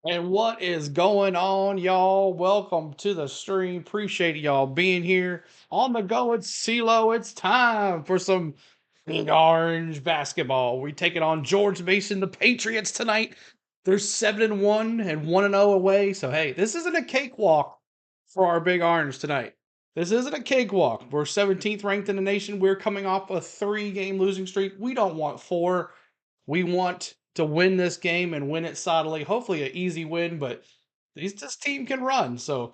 And what is going on, y'all? Welcome to the stream. Appreciate y'all being here. On the go, it's CeeLo. It's time for some Big Orange basketball. We take it on George Mason, the Patriots tonight. They're 7-1 and 1-0 away. So hey, this isn't a cakewalk for our Big Orange tonight. This isn't a cakewalk. We're 17th ranked in the nation. We're coming off a 3-game losing streak. We don't want four. We want to win this game and win it solidly. Hopefully, an easy win, but this team can run. So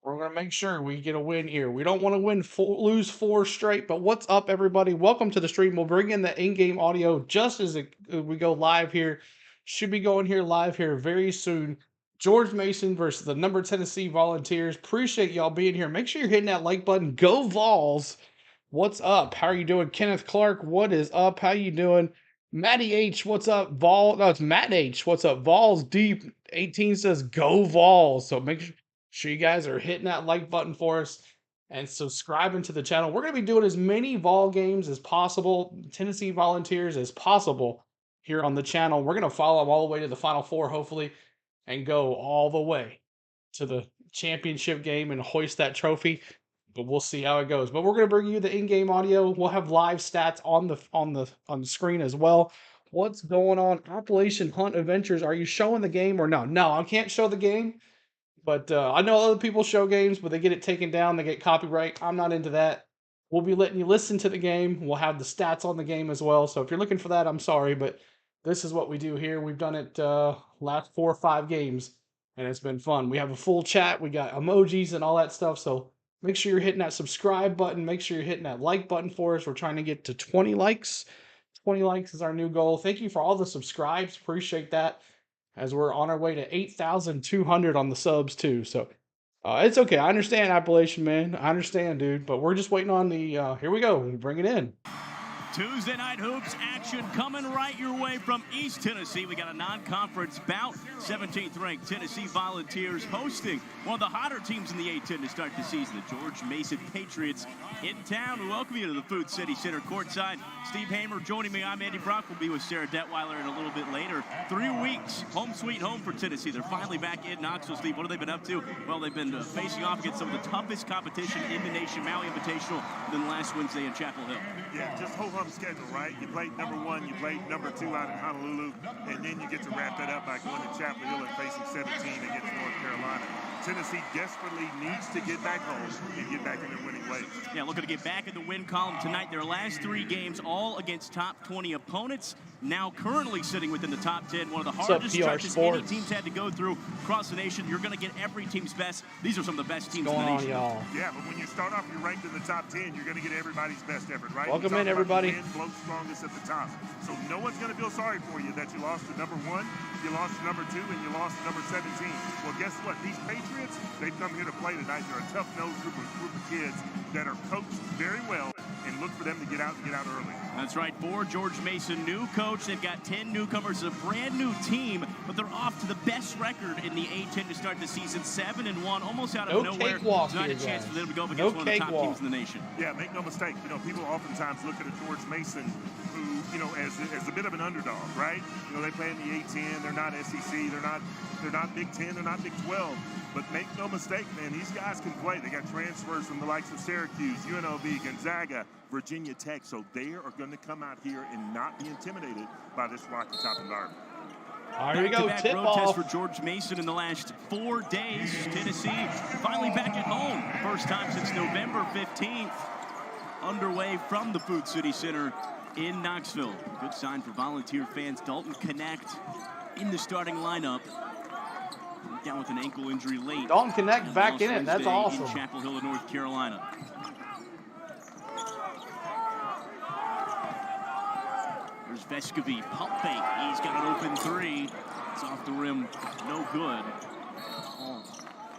we're going to make sure we get a win here. We don't want to lose four straight. But what's up, everybody? Welcome to the stream. We'll bring in the in-game audio just as we go live here. Should be going here live here very soon. George Mason versus the number Tennessee Volunteers. Appreciate y'all being here. Make sure you're hitting that like button. Go Vols! What's up? How are you doing? Kenneth Clark, what is up? How you doing? Matty H, what's up? No, it's Matt H. What's up? Vols deep. 18 says go Vols. So make sure you guys are hitting that like button for us and subscribing to the channel. We're going to be doing as many Vol games as possible, Tennessee Volunteers as possible here on the channel. We're going to follow them all the way to the Final Four, hopefully, and go all the way to the championship game and hoist that trophy. But we'll see how it goes. But we're going to bring you the in-game audio. We'll have live stats on the screen as well. What's going on? Appalachian Hunt Adventures. Are you showing the game or no? No, I can't show the game. But I know other people show games, but they get it taken down. They get copyright. I'm not into that. We'll be letting you listen to the game. We'll have the stats on the game as well. So if you're looking for that, I'm sorry, but this is what we do here. We've done it last 4 or 5 games, and it's been fun. We have a full chat. We got emojis and all that stuff. So make sure you're hitting that subscribe button. Make sure you're hitting that like button for us. We're trying to get to 20 likes. 20 likes is our new goal. Thank you for all the subscribes. Appreciate that, as we're on our way to 8,200 on the subs too. So it's okay. I understand, Appalachian man. I understand, dude. But we're just waiting on the. Here we go. We bring it in. Tuesday night hoops action coming right your way from East Tennessee. We got a non-conference bout. 17th ranked Tennessee Volunteers hosting one of the hotter teams in the A-10 to start the season, the George Mason Patriots in town. We welcome you to the Food City Center courtside. Steve Hamer joining me. I'm Andy Brock. We'll be with Sarah Detweiler in a little bit later. 3 weeks, home sweet home for Tennessee. They're finally back in Knoxville. Steve, what have they been up to? Well, they've been facing off against some of the toughest competition in the nation, Maui Invitational, than last Wednesday in Chapel Hill. Yeah, just hold on schedule, right? You played number 1, you played number 2 out in Honolulu, and then you get to wrap that up by going to Chapel Hill and facing 17 against North Carolina. Tennessee desperately needs to get back home and get back in their winning ways. Yeah, looking to get back in the win column tonight. Their last 3 games, all against top 20 opponents. Now currently sitting within the top 10. One of the hardest stretches any team's had to go through across the nation. You're going to get every team's best. These are some of the best teams in the nation. Yeah, but when you start off, you're ranked in the top 10. You're going to get everybody's best effort, right? Welcome in, everybody. Blow strongest at the top. So no one's going to feel sorry for you that you lost to number 1, you lost to number 2, and you lost to number 17. Well, guess what? These Patriots, they've come here to play tonight. They're a tough-nosed group of kids that are coached very well, and look for them to get out early. That's right. For George Mason, new coach. They've got 10 newcomers, a brand new team, but they're off to the best record in the A-10 to start the season, 7-1, almost out of nowhere. It's not a chance for them to go up against one of the top teams in the nation. Yeah, make no mistake. You know, people oftentimes look at a George Mason who, you know, as a bit of an underdog, right? You know, they play in the A-10. They're not SEC. They're not Big 10. They're not Big 12. But make no mistake, man, these guys can play. They got transfers from the likes of Syracuse, UNLV, Gonzaga, Virginia Tech. So they are going to come out here and not be intimidated by this rocky top environment. All right, here we go. Tip road test for George Mason in the last 4 days. Tennessee finally back at home. First time since November 15th. Underway from the Food City Center in Knoxville. Good sign for Volunteer fans. Dalton Connect in the starting lineup. Down with an ankle injury late. Dalton Connect back in it. That's awesome. In Chapel Hill, North Carolina. There's Vescovi, pump fake. He's got an open 3. It's off the rim, no good.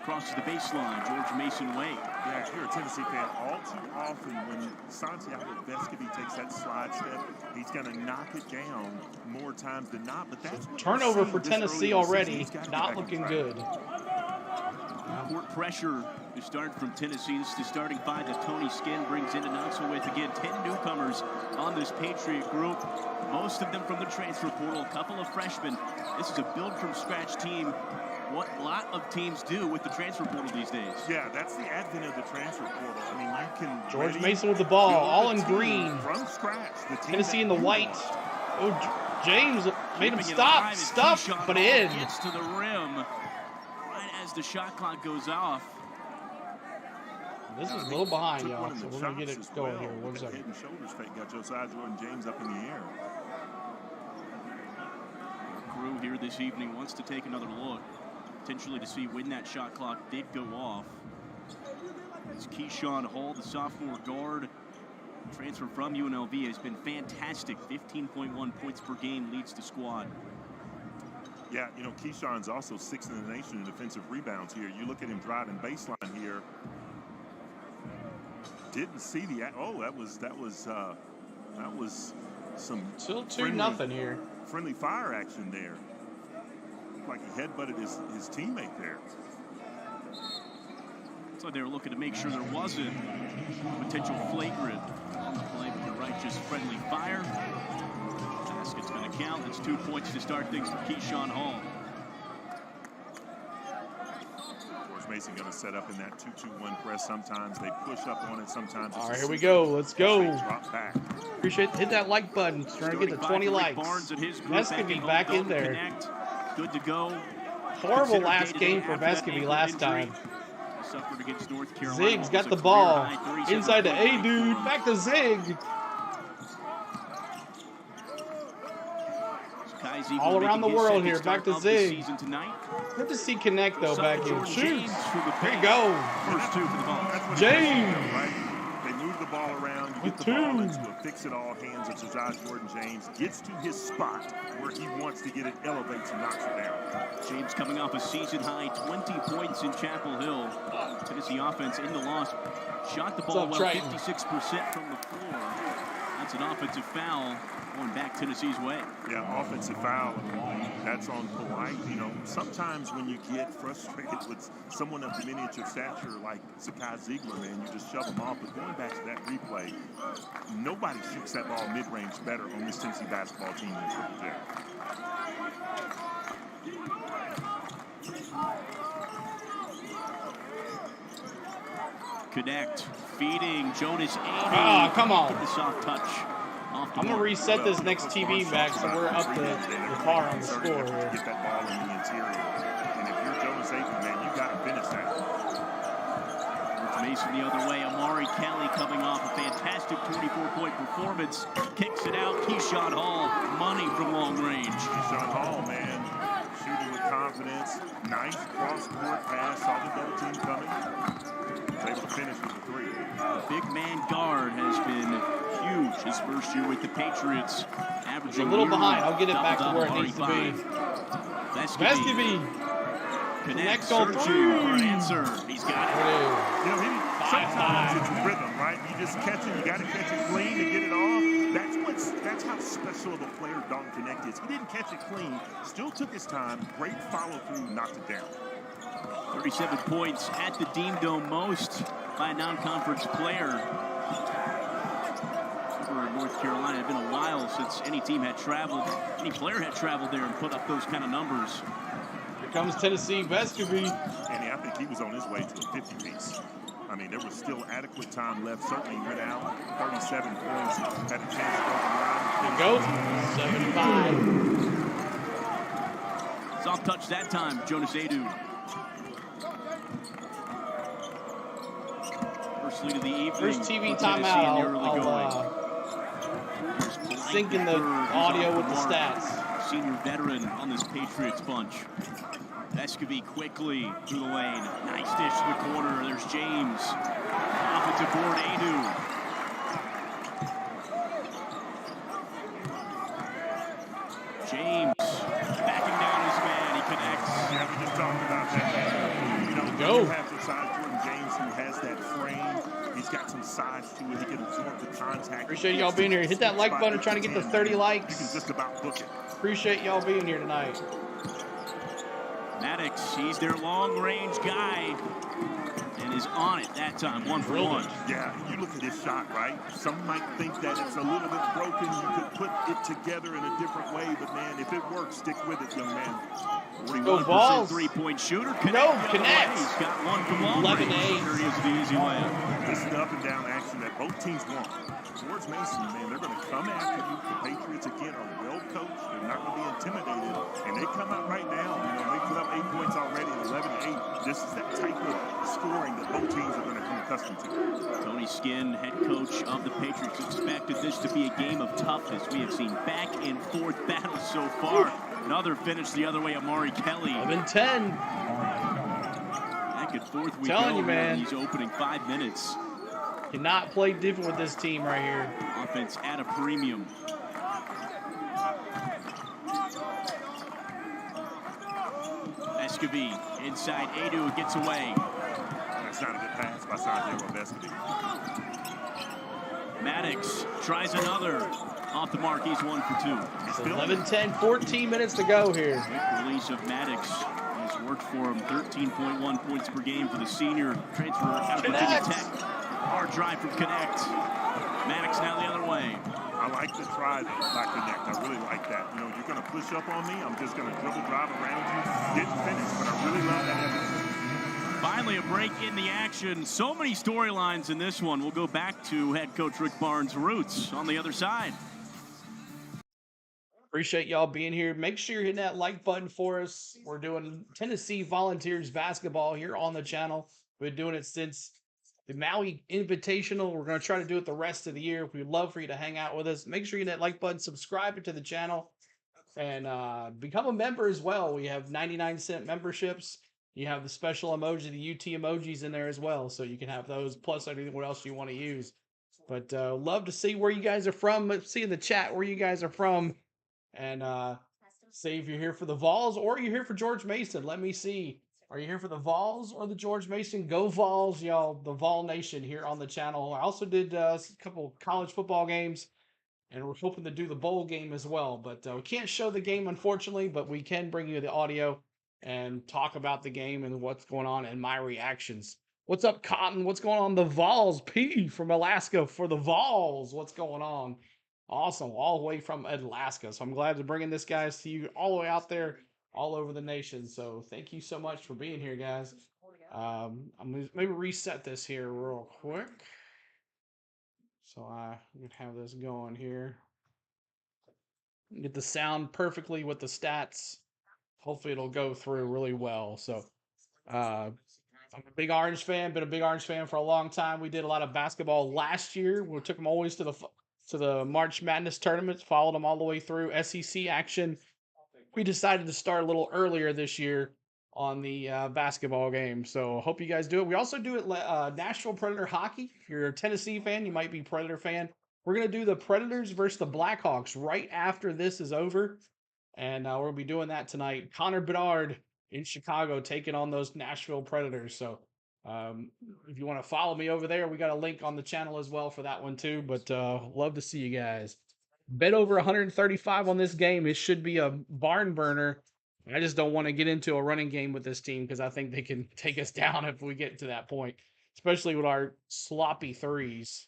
Crosses the baseline, George Mason way. Yeah, if you're a Tennessee fan, all too often when Santiago Vescovi takes that slide step, he's going to knock it down more times than not. But that's turnover for Tennessee already. Not looking good. Court pressure is starting from Tennessee. This is the starting 5 that Tony Skinn brings into Knoxville with. Again, 10 newcomers on this Patriot group. Most of them from the transfer portal, a couple of freshmen. This is a build-from-scratch team what a lot of teams do with the transfer portal these days. Yeah, that's the advent of the transfer portal. I mean, you can George Mason with the ball, all in team green. from scratch. The team Tennessee in the that you white. want. Oh, James made him Keeping it stop, alive as stuff, Keyshawn but Hall in. gets to the rim right as the shot clock goes off. This is a little behind, Took y'all, one of so the we're going to get shots it as going well here. with 1 that second. head and shoulders fake got Josiah Jordan-James up in the air. Our crew here this evening wants to take another look, potentially to see when that shot clock did go off. It's Keyshawn Hall, the sophomore guard, transfer from UNLV, has been fantastic. 15.1 points per game, leads the squad. Yeah, you know, Keyshawn's also 6th in the nation in defensive rebounds here. You look at him driving baseline here. Didn't see the that was some Still 2-0 here. friendly fire action there. Looked like he headbutted his teammate there. So they were looking to make sure there wasn't potential flagrant play, but you're right, just friendly fire. Basket's going to count. That's 2 points to start things for Keyshawn Hall. George Mason going to set up in that 2-2-1 press. Sometimes they push up on it. Sometimes All right, here we go. Let's go. Drop back. Appreciate hit that like button. Trying to get the 20 likes. Vescovi back in there. Connect. Good to go. Horrible last game for Vescovi last time. Suffered against North Carolina. Zig's got the ball. Inside to Aidoo. Back to Zig. All around the world here. Back to Zig. Good to see Connect, though, back in. Shoots. There you go. First 2 for the ball. James. Right? They move the ball around. You get the ball into a fix-it-all hands of Josiah Jordan-James. Gets to his spot where he wants to get it, elevates and knocks it down. James coming off a season-high 20 points in Chapel Hill. Tennessee offense in the loss. Shot the ball well, 56% from the floor. That's an offensive foul going back Tennessee's way. Yeah, offensive foul. That's on Polite. You know, sometimes when you get frustrated with someone of the miniature stature like Zakai Ziegler, man, you just shove them off. But going back to that replay, nobody shoots that ball mid-range better on this Tennessee basketball team than Triple J. Connect, feeding Jonas Aidoo. Ah, come on. The soft touch. I'm going to reset this next TV back so we're up the par on the score here. Get that ball in the interior. And if you're Jonas Aidoo, man, you got to finish that. George Mason the other way. Amari Kelly coming off a fantastic 24-point performance. Kicks it out. Keyshawn Hall, money from long range. Keyshawn Hall, man, shooting with confidence. Nice cross-court pass. Saw the double team coming. Was able to finish with the 3. The big man guard has been huge his first year with the Patriots. Averaging a little behind. I'll get it back to where it needs to be. Vescovi. Connects on 3 for an answer. He's got it. You know, sometimes it's rhythm, right? You just catch it. You got to catch it clean to get it off. That's how special of a player Dalton Connect is. He didn't catch it clean. Still took his time. Great follow through. Knocked it down. 37 points at the Dean Dome, most by a non-conference player. Over in North Carolina, it's been a while since any team had traveled, any player had traveled there and put up those kind of numbers. Here comes Tennessee, Vescovi. And I think he was on his way to a 50-piece. I mean, there was still adequate time left. Certainly went out 37 points. Had a chance to go There you go. 7-5. Soft touch that time, Jonas Aidoo. First lead of the evening. First TV timeout. I'll sync in the audio with the stats. Senior veteran on this Patriots bunch. Vescovi quickly through the lane. Nice dish to the corner. There's James. Offensive board, Aidoo. James backing down his man. He connects. Yeah, we just talked about that. You know, you have Josiah Jordan-James who has that frame. He's got some size to it. He can absorb the contact. Appreciate y'all being here. Hit that like button, trying to get to 30 likes. You can just about book it. Appreciate y'all being here tonight. Maddox, he's their long-range guy and is on it that time, 1 for 1. Yeah, you look at his shot, right? Some might think that it's a little bit broken. You could put it together in a different way, but man, if it works, stick with it, young man. 41% three-point shooter. Connects. He's got one from long 11-8. There is the easy layup. This is the up-and-down action that both teams want. George Mason, man, they're going to come after you. The Patriots, again, are well coached. They're not going to be intimidated. And they come out right now. They put up 8 points already at 11-8. This is that type of scoring that both teams are going to become accustomed to. Tony Skinn, head coach of the Patriots, expected this to be a game of toughness. We have seen back and forth battles so far. Another finish the other way, Amari Kelly. 11-10. Back and forth we Telling go you, man. in these opening 5 minutes. Cannot play different with this team right here. Offense at a premium. Vescovi inside Aidoo gets away. That's not a good pass by Santiago Vescovi. Maddox tries another. Off the mark, he's 1 for 2. 11-10, 14 minutes to go here. Quick release of Maddox has worked for him. 13.1 points per game for the senior transfer out of Virginia Tech. Hard drive from Connect. Maddox now the other way. I like the try by Connect. I really like that. You're going to push up on me. I'm just going to dribble drive around you. Didn't finish, but I really love that effort. Finally, a break in the action. So many storylines in this one. We'll go back to head coach Rick Barnes' roots on the other side. Appreciate y'all being here. Make sure you're hitting that like button for us. We're doing Tennessee Volunteers basketball here on the channel. We've been doing it since the Maui Invitational. We're going to try to do it the rest of the year. We'd love for you to hang out with us. Make sure you hit that like button, subscribe to the channel, and become a member as well. We have 99-cent memberships. You have the special emoji, the UT emojis in there as well, so you can have those plus anything else you want to use. But love to see where you guys are from. Let's see in the chat where you guys are from. And say if you're here for the Vols or you're here for George Mason. Let me see. Are you here for the Vols or the George Mason? Go Vols, y'all. The Vol Nation here on the channel. I also did a couple college football games, and we're hoping to do the bowl game as well. But we can't show the game, unfortunately, but we can bring you the audio and talk about the game and what's going on and my reactions. What's up, Cotton? What's going on? The Vols. P from Alaska for the Vols. What's going on? Awesome, all the way from Alaska. So I'm glad to bring this, guys, to you all the way out there, all over the nation. So thank you so much for being here, guys. I'm going to maybe reset this here real quick. So I can have this going here. Get the sound perfectly with the stats. Hopefully it'll go through really well. So I'm a big Orange fan, been a big Orange fan for a long time. We did a lot of basketball last year. We took them always to the March Madness tournaments, followed them all the way through SEC action. We decided to start a little earlier this year on the basketball game. So hope you guys do it. We also do it Nashville Predator hockey. If you're a Tennessee fan, you might be Predator fan. We're going to do the Predators versus the Blackhawks right after this is over. And we're going to be doing that tonight. Connor Bedard in Chicago taking on those Nashville Predators. So if you want to follow me over there, we got a link on the channel as well for that one too. But love to see you guys. Bet over 135 on this game. It should be a barn burner. I just don't want to get into a running game with this team because I think they can take us down if we get to that point, especially with our sloppy threes.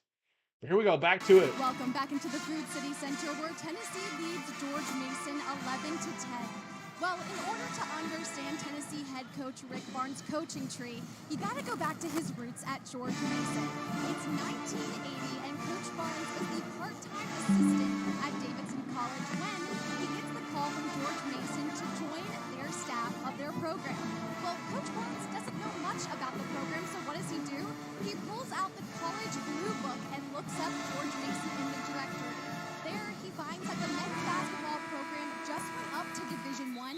But here we go, back to it. Welcome back into the Food City Center, where Tennessee leads George Mason 11-10. Well, in order to understand Tennessee head coach Rick Barnes' coaching tree, you got to go back to his roots at George Mason. It's 1980, and Coach Barnes is the part-time assistant at Davidson College when he gets the call from George Mason to join their staff of their program. Well, Coach Barnes doesn't know much about the program, so what does he do? He pulls out the college blue book and looks up George Mason in the directory. There, he finds that the men's basketball program just went up to Division I,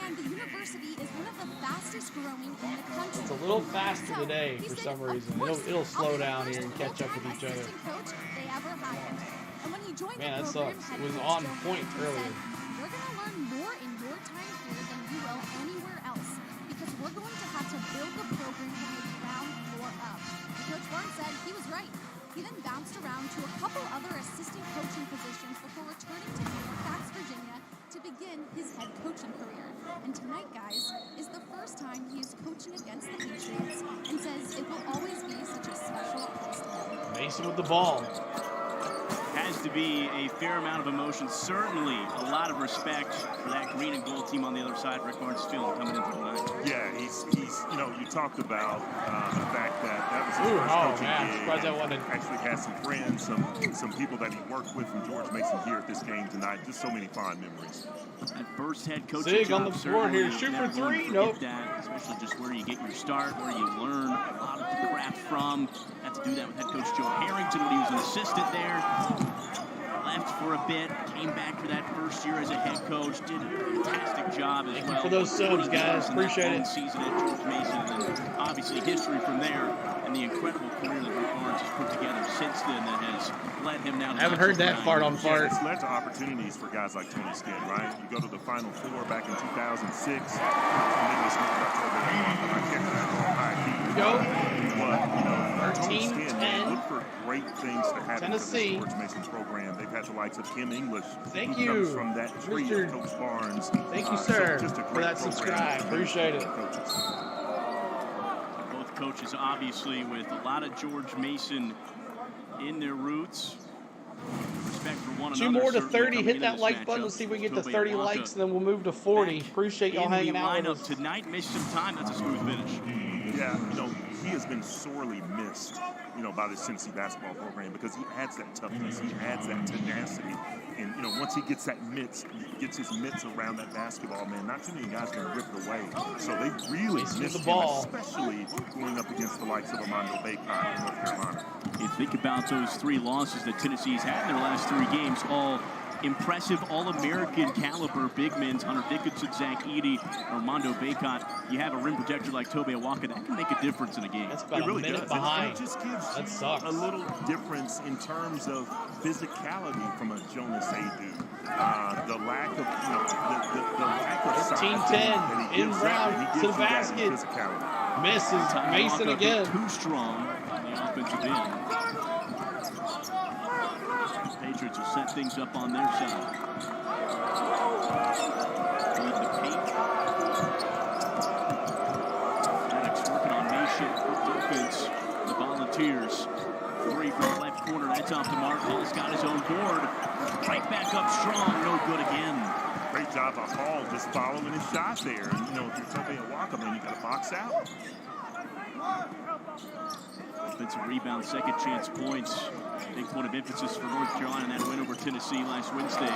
and the university is one of the fastest growing in the country. It's a little faster today for some reason. It'll slow down here and catch up with each other. Coach they ever hired. And when he joined Man, the that program, sucks. head It was coach on Joe point Mason earlier. said, "You're going to learn more in your time here than you will anywhere else, because we're going to have to build the program from the ground floor up." And Coach Barnes said he was right. He then bounced around to a couple other assistant coaching positions before returning to Fairfax, Virginia, to begin begin his head coaching career. And tonight, guys, is the first time he is coaching against the Patriots and says it will always be such a special place to him. Mason with the ball. Has to be a fair amount of emotion. Certainly a lot of respect for that green and gold team on the other side. Rick Barnes feeling coming into tonight. Yeah, he's you talked about the fact that was his first coaching gig. That wasn't. Actually has some friends, some people that he worked with from George Mason here at this game tonight. Just so many fond memories. That first head coaching Sig job, on the board here. Shoot for three. Nope. That, especially just where you get your start, where you learn a lot of the craft from. Got to do that with head coach Joe Harrington when he was an assistant there. Left for a bit, came back for that first year as a head coach, did a fantastic job as well. Thank you for those subs, guys. Appreciate it. Season at George Mason, and obviously history from there, and the incredible career that Rick Barnes has put together since then that has led him now. I haven't heard that part on fart. It's led to opportunities for guys like Tony Skinn, right? You go to the Final Four back in 2006. Go. 13-10. Look for great things to happen Tennessee. for the George Mason program. They've had the likes of Kim English. Thank who you. Comes from that tree Mr. of Coach Barnes. Thank you, sir, just a for great that subscribe. Appreciate it. Both coaches, obviously, with a lot of George Mason in their roots. Respect for one another. 2 more to certainly 30. coming Hit into that this like matchup. button. Let's see if we can get to Tobe 30 Awaka likes, and then we'll move to 40. Appreciate y'all hanging out with us. Tonight, missed some time. That's a smooth finish. Yeah, he has been sorely missed, by the Tennessee basketball program because he adds that toughness, he adds that tenacity, and once he gets his mitts around that basketball, man, not too many guys can rip it away. So they really missed the him, ball, especially going up against the likes of Armando Bacot in North Carolina. You think about those 3 losses that Tennessee's had in their last 3 games, all impressive All-American caliber big men, Hunter Dickinson, Zach Edey, Armando Bacot. You have a rim protector like Tobe Awaka, that can make a difference in a game. That's about it really a minute does. behind. It just gives that you sucks. a little difference in terms of physicality from a Jonas Aidoo. The lack of, the lack of 13-10 in round to the basket. Misses Mason again. Too strong on the offensive end. Patriots will set things up on their side. Lead the paint. Maddox working on Nation defense. The Volunteers. 3 from the left corner. That's off to Mark. Hall's got his own board. Right back up strong. No good again. Great job by Hall just following his shot there. And, if you're Tobe Awaka, man, you got to box out. Offensive rebound, second chance points. Big point of emphasis for North Carolina in that win over Tennessee last Wednesday.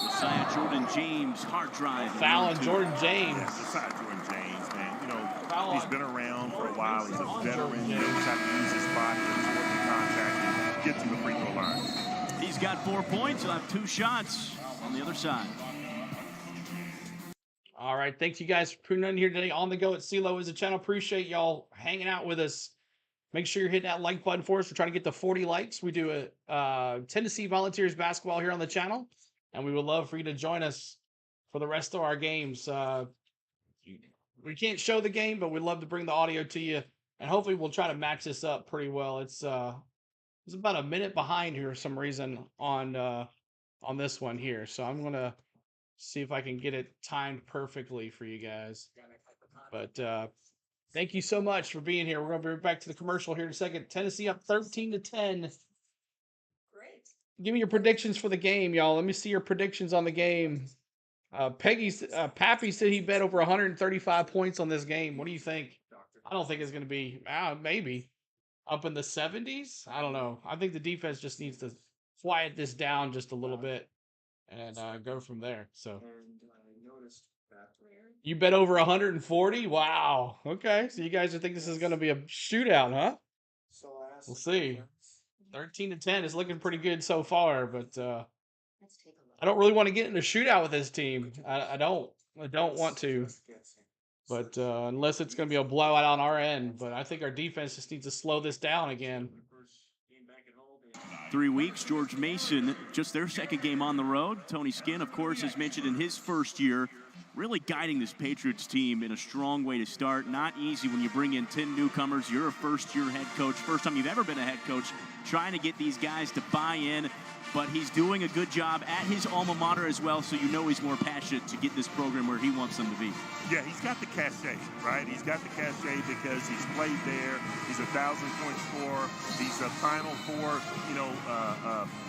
Josiah Jordan James, hard drive. Fouling Jordan James. Yeah, Josiah Jordan James, man. He's been around for a while. He's a veteran. He knows how to use his body to absorb the contact and get to the free throw line. He's got 4 points. He'll have 2 shots on the other side. All right. Thanks, you guys, for tuning in here today. On the Go at CeeLo is a channel. Appreciate y'all hanging out with us. Make sure you're hitting that like button for us. We're trying to get to 40 likes. We do a Tennessee Volunteers basketball here on the channel, and we would love for you to join us for the rest of our games. We can't show the game, but we'd love to bring the audio to you, and hopefully we'll try to match this up pretty well. It's about a minute behind here for some reason on this one here, so I'm gonna see if I can get it timed perfectly for you guys. But thank you so much for being here. We're going to be back to the commercial here in a second. Tennessee up 13-10. Great. Give me your predictions for the game, y'all. Let me see your predictions on the game. Pappy said he bet over 135 points on this game. What do you think? I don't think it's going to be, maybe, up in the 70s. I don't know. I think the defense just needs to quiet this down just a little bit and go from there. So. You bet over 140? Wow. Okay. So you guys think this is going to be a shootout, huh? We'll see. 13-10 is looking pretty good so far, but I don't really want to get in a shootout with this team. I don't want to. But unless it's going to be a blowout on our end. But I think our defense just needs to slow this down again. 3 weeks, George Mason, just their second game on the road. Tony Skinn, of course, as mentioned in his first year, really guiding this Patriots team in a strong way to start. Not easy when you bring in 10 newcomers. You're a first-year head coach, first time you've ever been a head coach, trying to get these guys to buy in. but he's doing a good job at his alma mater as well, so you know he's more passionate to get this program where he wants them to be. Yeah, he's got the cachet, right? He's got the cachet because he's played there. He's a 1,000-point scorer. He's a Final Four,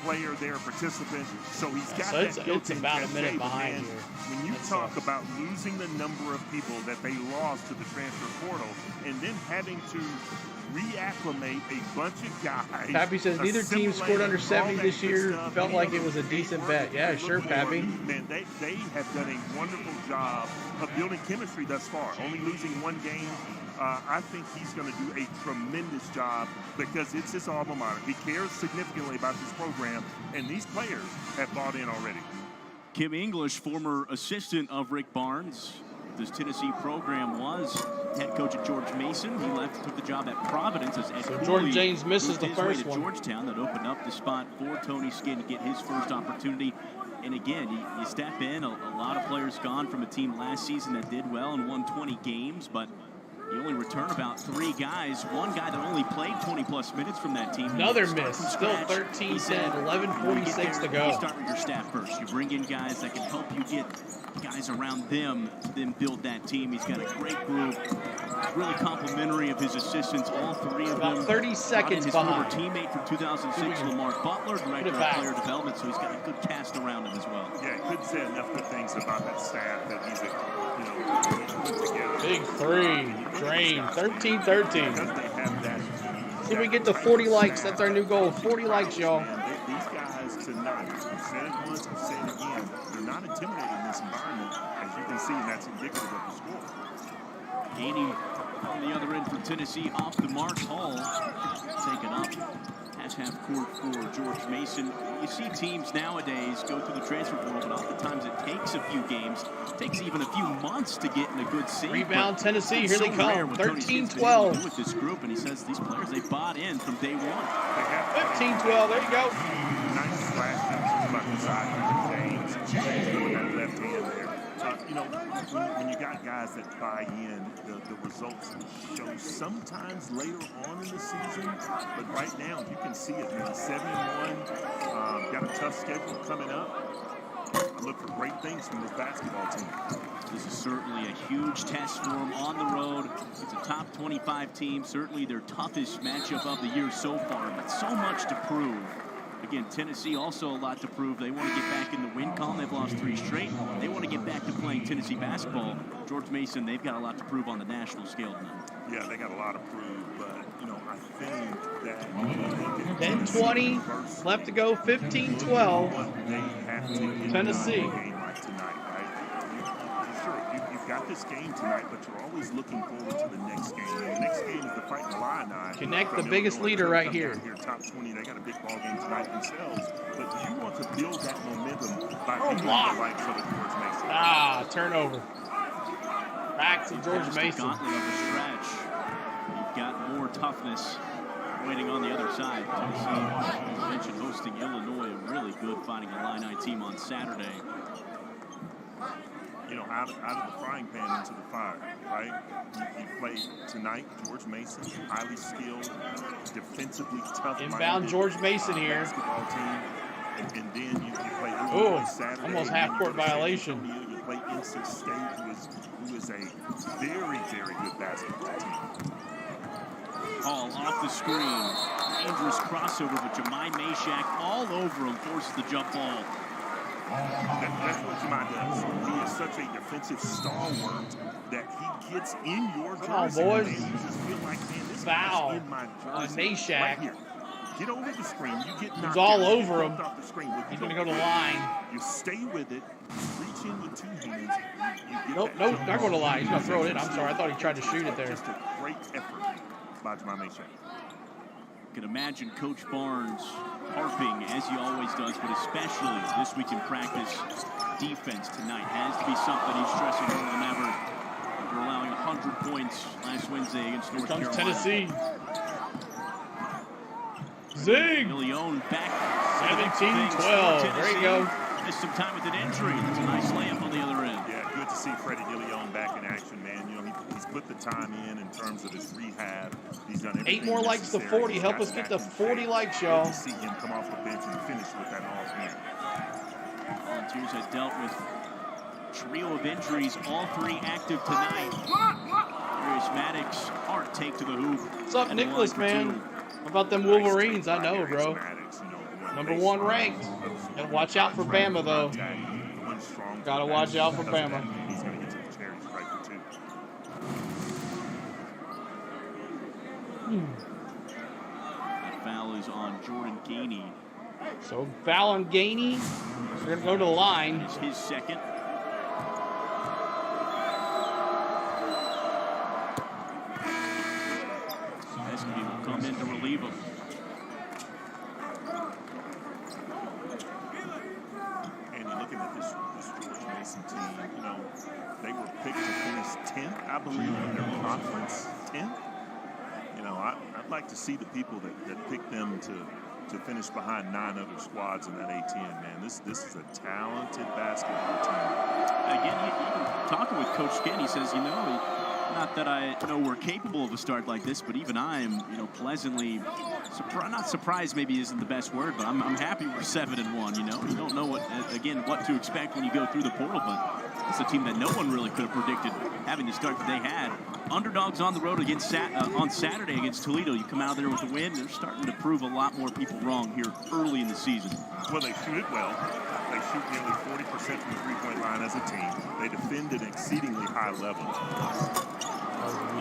player there, participant. So he's got that built-in it's about a minute cachet. behind here. When you talk about losing the number of people that they lost to the transfer portal and then having to reacclimate a bunch of guys. Pappy says neither team scored under 70 this year. Felt like it was a decent bet. Yeah, sure, Pappy. Man, they have done a wonderful job of building chemistry thus far. Only losing one game. I think he's going to do a tremendous job because it's his alma mater. He cares significantly about this program, and these players have bought in already. Kim English, former assistant of Rick Barnes. This Tennessee program was head coach at George Mason. He left, took the job at Providence as Ed Cooley. George James misses the first one. Georgetown, that opened up the spot for Tony Skinn to get his first opportunity. And again, you step in, a lot of players gone from a team last season that did well and won 20 games, but you only return about 3 guys. One guy that only played 20-plus minutes from that team. Another miss. Still 13-10, 11:46 to go. You start with your staff first. You bring in guys that can help you get guys around them to then build that team. He's got a great group. Really complimentary of his assistants, all 3 of them. About 30 seconds behind. His former teammate from 2006, Lamar Butler, director of player development, so he's got a good cast around him as well. Yeah, couldn't say enough good things about that staff that he's put together. Big 3, drain, 13-13. Because they have that. See if we get to 40 likes. That's our new goal. 40 likes, y'all. These guys tonight, I've said it once, I've said it again, they're not intimidated in this environment, as you can see, and that's indicative of the score. Gaining on the other end for Tennessee, off the mark. Hall taken up as half court for George Mason. You see teams nowadays go through the transfer portal, but oftentimes it takes a few games. It takes even a few months to get in a good sync. Rebound Tennessee, here they come. 13-12. With this group, and he says these players, they bought in from day one. 15-12, there you go. Nice flash about the side of James. With that left hand there. When you got guys that buy in, the results show sometimes later on in the season, but right now you can see it. 7-1, got a tough schedule coming up. I look for great things from this basketball team. This is certainly a huge test for them on the road. It's a top 25 team, certainly their toughest matchup of the year so far, but so much to prove. Again, Tennessee also a lot to prove. They want to get back in the win column. They've lost 3 straight. They want to get back to playing Tennessee basketball. George Mason, they've got a lot to prove on the national scale tonight. Yeah, they got a lot to prove, but, I think that... 10-20, left to go, 15-12. Tennessee. You've got this game tonight, but you're always looking forward to the next game. The next game is the Fighting Illini. Connect the biggest leader right here. Top 20, they got a big ball game tonight themselves, but you want to build that momentum by beating the likes of George Mason. Turnover. Back to George Mason. Gauntlet of the stretch. You've got more toughness waiting on the other side. Tennessee, as I mentioned, hosting Illinois, a really good Fighting Illini team on Saturday. Out of the frying pan into the fire, right? You play tonight, George Mason, highly skilled, defensively tough. Inbound George Mason here. Basketball team, and then you play Illinois Saturday. Almost half-court violation. You play NC State, who is a very, very good basketball team. Hall off the screen. Dangerous crossover, but Jemai Mashak all over him, forces the jump ball. That's what Jemai does. He is such a defensive stalwart that he gets in your jersey. Come on, boys. And you just feel like, man, this foul guy's in my jersey. Mashak. Right here. Get over the screen. You get knocked He's all out. over him. Off the screen. He's going to go to the line. You stay with it. Reach in with 2 hands. You Nope, not going to the line. He's going to throw it in. I'm sorry. I thought he tried to shoot it there. Just a great effort by Jemai Mashak. Can imagine Coach Barnes harping, as he always does, but especially this week in practice, defense tonight has to be something he's stressing more than ever. After allowing 100 points last Wednesday against North Carolina. Tennessee. Zig! Leone back. 17-12. There you go. Missed some time with an injury. That's a nice layup on the other end. Yeah, good to see Freddie DeLeon back in action, man. He's He's put the time in terms of his rehab. He's done everything 8 more likes to necessary. 40. He's Help gotten us get back to in 40 shape. likes, Good y'all. to see him come off the bench and finish with that all-hand. Volunteers had dealt with trio of injuries, all 3 active tonight. Here's Maddox, hard take to the hoop. What's up, Nicholas, man? How about them Wolverines? I know, bro. Number 1 ranked. And watch out for Bama, though. Gotta watch out for Bama. He's going to get to the charity stripe for 2. That foul is on Jordan Gainey. So foul on Gainey. We're gonna go to the line. It's his second. Vescovi will come in to relieve him. And you're looking at this George Mason team, you know, they were picked to finish 10th, I believe, in their conference. 10th? You know, I'd like to see the people that picked them to finish behind 9 other squads in that A10, man. This is a talented basketball team. Again, even talking with Coach Skin, he says, you know, not that I know we're capable of a start like this, but even I am, you know, pleasantly not surprised. Maybe isn't the best word, but I'm happy we're 7-1. You know, you don't know what to expect when you go through the portal, but it's a team that no one really could have predicted having the start that they had. Underdogs on the road against on Saturday against Toledo. You come out there with a win. They're starting to prove a lot more people wrong here early in the season. Well, they shoot it well. They shoot nearly 40% from the three-point line as a team. They defend at an exceedingly high level.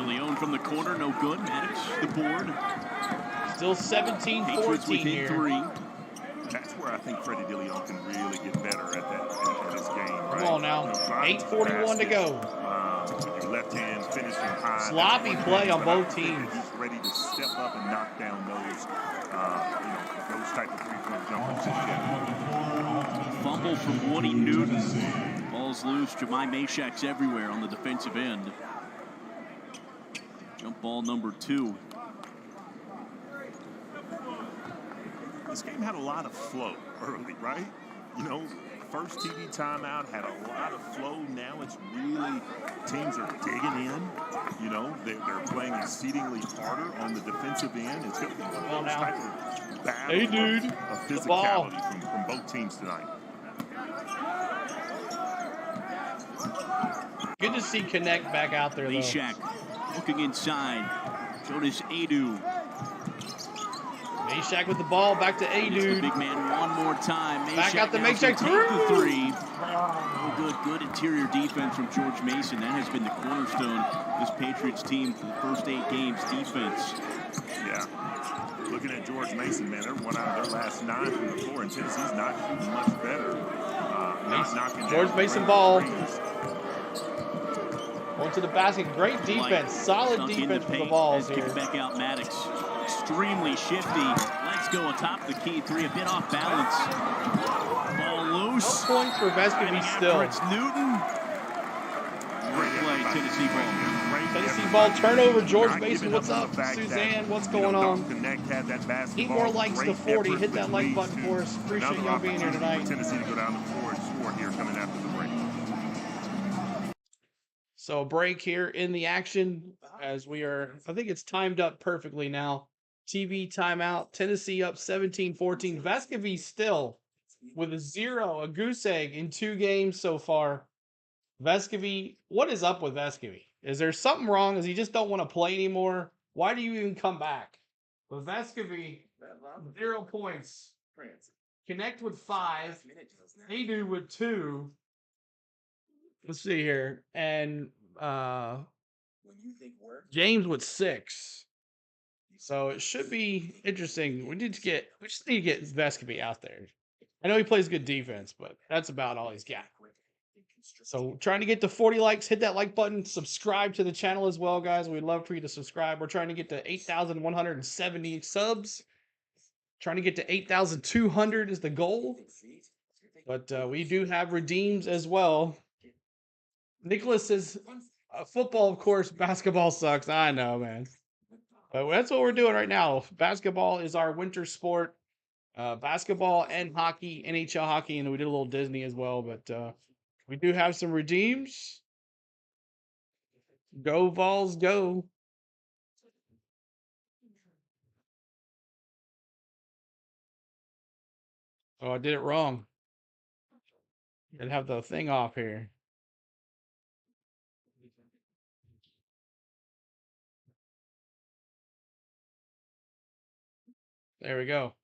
Leone from the corner, no good. Maddox, the board. Still 17-14 here. 3. That's where I think Freddie DeLeon can really get better at his game. Right? Come on now. 8:41 to go. With your left hand finishing high. Sloppy play on both teams. He's ready to step up and knock down those, those type of three-point jumpers. Fumble from Woody Newton. Ball's loose. Jemai Mashak's everywhere on the defensive end. Jump ball number 2. This game had a lot of flow early, right? You know, first TV timeout had a lot of flow. Now it's really, teams are digging in. You know, they're playing exceedingly harder on the defensive end. It's going to be one of those type of battle of physicality from both teams tonight. Good to see Connect back out there, though. Mashak looking inside. Jonas Aidoo. Mashak with the ball, back to Aidoo. Big man one more time. Mashak back out to Mashak. No good interior defense from George Mason. That has been the cornerstone of this Patriots team for the first 8 games. Defense. Yeah. Looking at George Mason, man, they're 1 out of their last 9 from the floor, and Tennessee's not shooting much better. George Mason ball. Going to the basket. Great defense. Solid defense for the Vols here. Kick back out Maddox. Extremely shifty. Let's go atop the key 3. A bit off balance. Ball loose. No points for Vescovi still. It's Newton. Great play, Tennessee ball. Tennessee ball turnover. George Mason, what's up? Suzanne, what's going on? 8 more likes to 40. Hit that like button for us. Appreciate y'all being here tonight. Tennessee to go down the floor and score here coming after the break. So a break here in the action as we are, I think it's timed up perfectly now. TV timeout. Tennessee up 17-14. Vescovi still with a goose egg in 2 games so far. Vescovi, what is up with Vescovi? Is there something wrong? Does he just don't want to play anymore? Why do you even come back? With Vescovi, 0 points. Connect with 5. Aidoo with 2. Let's see here. And James with 6. So it should be interesting. We just need to get Vescovi out there. I know he plays good defense, but that's about all he's got. So trying to get to 40 likes. Hit that like button. Subscribe to the channel as well, guys. We'd love for you to subscribe. We're trying to get to 8,170 subs. Trying to get to 8,200 is the goal. But we do have redeems as well. Nicholas says, football, of course, basketball sucks. I know, man. But that's what we're doing right now. Basketball is our winter sport. Basketball and hockey, NHL hockey, and we did a little Disney as well. But we do have some redeems. Go Vols, go. Oh, I did it wrong. Gotta have the thing off here. There we go.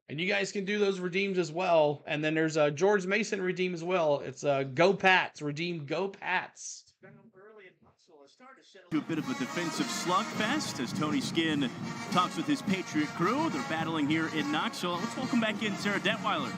And you guys can do those redeems as well. And then there's a George Mason redeem as well. It's Go Pats. Redeem Go Pats. To a bit of a defensive slugfest as Tony Skinn talks with his Patriot crew. They're battling here in Knoxville. Let's welcome back in Sarah Detweiler.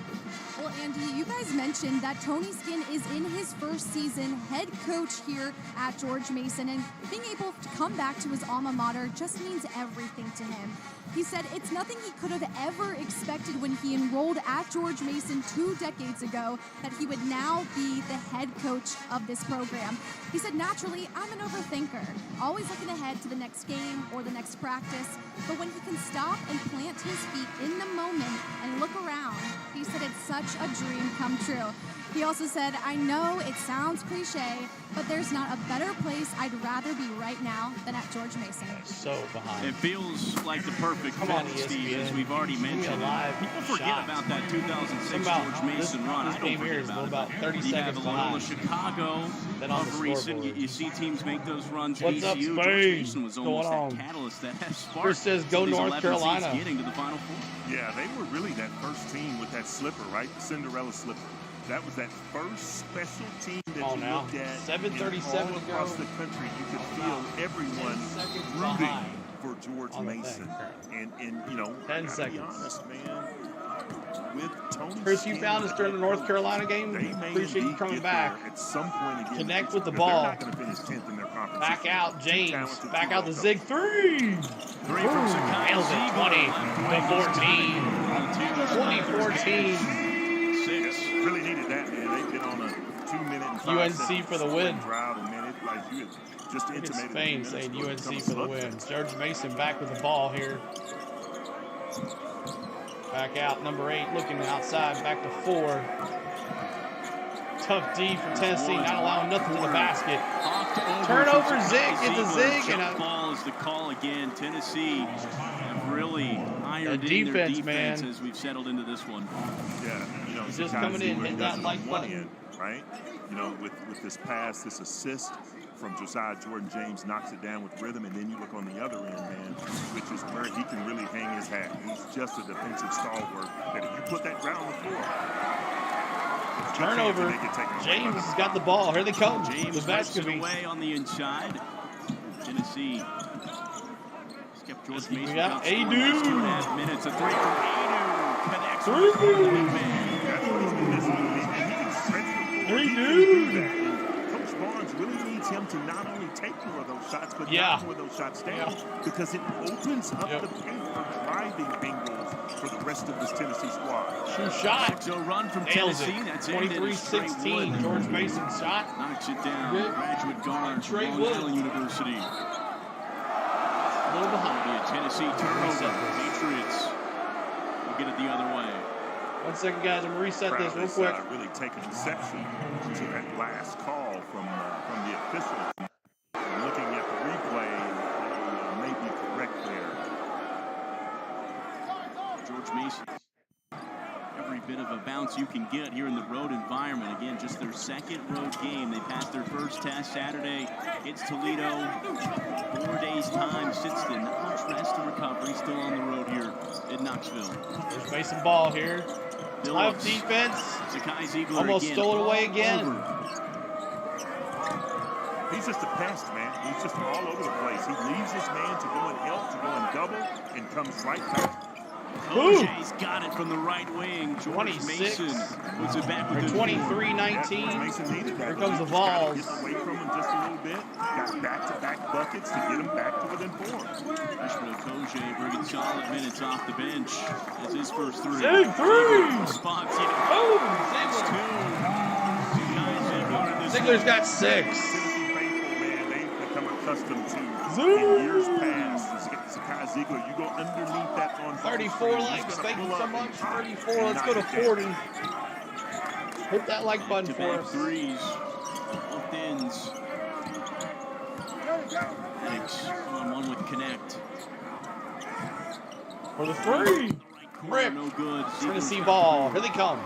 Well, Andy, you guys mentioned that Tony Skinn is in his first season head coach here at George Mason, and being able to come back to his alma mater just means everything to him. He said it's nothing he could have ever expected when he enrolled at George Mason 2 decades ago that he would now be the head coach of this program. He said, naturally, I'm an overthinker, always looking ahead to the next game or the next practice, but when he can stop and plant his feet in the moment and look around, he said it's such a dream come true. He also said, I know it sounds cliche, but there's not a better place I'd rather be right now than at George Mason. So behind. It feels like the perfect fit, Steve, as we've already mentioned. People forget about that 2006 George Mason run. I don't forget about it. 30 you seconds have Loyola Chicago of recent. You see teams make those runs. What's up, VCU, Spain? George Mason was almost Going on? that catalyst that has sparked. Chris says go North Carolina. Getting to the Final Four. Yeah, they were really that first team with that slipper, right? Cinderella slipper. That was that first special team that you looked at. 7:37 all across the country. You could feel everyone rooting for George Mason. And you know, 10 seconds. be honest, man. With Tony Chris, you Skinn, found us during the North Carolina game. they may Appreciate you indeed coming get back. there at some point again. Connect with the because ball. They're not going to finish 10th in their conference. Back out, James. Talented, Back out the well-coached. zig three. Three from Sakai Nails it. 20 to 14. 2014. Really needed that, man. They've been on a 2-minute and 5 UNC for the win. Drive a minute, like you had just Look at intimated. Spain saying UNC for the win. George Mason back with the ball here. Back out, number 8, looking outside, back to 4. Tough D for Tennessee, not allowing nothing to the basket. Turnover, zig, it's a zig. And ball is the call again. Tennessee have really ironed in their defense, defense man. as we've settled into this one. Yeah, you know, He's just coming in, hitting that like one button. end, right? You know, with this pass, this assist from Josiah Jordan James knocks it down with rhythm, and then you look on the other end, man, which is where he can really hang his hat. He's just a defensive stalwart that if you put that ground on the floor, turnover. James has got the ball. Here they come. James With puts it Vescovi. away on the inside. Tennessee kept George Mason. We got out Aidoo. scoring. 2.5 minutes. A 3 from Aidoo. Connects Three. with the big man. Coach Barnes really needs him to not only take more of those shots, but knock more of those shots down because it opens up the paint for driving angles for the rest of this Tennessee squad. True shot. So run from Nails Tennessee. it. That's ended. 23-16. George Mason shot. Knocks it down. Good. Graduate guard from Trey Long Wood. Island University. A little behind. Be a Tennessee turnover. Patriots will get it the other way. 1 second, guys. I'm going to reset this real quick. Really taking exception to that last call from the officials. Looking at the replay, they may be correct there. George Mason. Every bit of a bounce you can get here in the road environment. Again, just their second road game. They passed their first test Saturday. It's Toledo. 4 days time since then. Not much rest and recovery. Still on the road here in Knoxville. There's Mason ball here. Tough defense. Sakai Ziegler Almost again. stole it away again. He's just a pest, man. He's just all over the place. He leaves his man to go and help, to go and double, and comes right back. Oje's got it from the right wing. George 26. Mason puts it back with 23-19. Here comes the Vols. Get away from him just a little bit. Got back-to-back buckets to get him back to within 4. Freshman Oje bringing solid minutes off the bench. That's his first 3. Zig three. Spots Ziegler's got 6. Tennessee faithful, man, they've become accustomed to in years past. Sakai Ziegler, you go underneath that on 34 likes. Thank you so much. 34. Let's go to 40. Hit that like button for us. threes. Both ends. Briggs on 1 with Connect. For the three. Rip. No good. Tennessee ball. Here they come.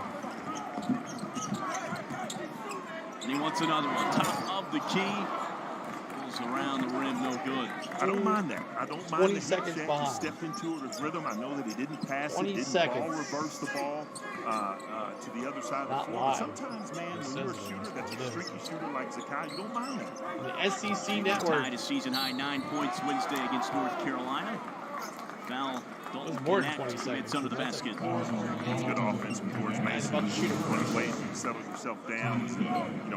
And he wants another one. Top of the key. Goes around the rim. No good. I don't mind that. I don't mind 20 that seconds he behind. stepped into it with rhythm. I know that he didn't pass 20 it, didn't seconds. ball reverse the ball to the other side of Not the floor. live. Sometimes, man, when you're a shooter that's a streaky shooter like Zakai, you don't mind that. The SEC Network. Tied a season high 9 points Wednesday against North Carolina. Foul. It was more than 20 seconds. It's under the basket. It's good offense from George Mason. about to shoot it. One of the ways you settle yourself down is,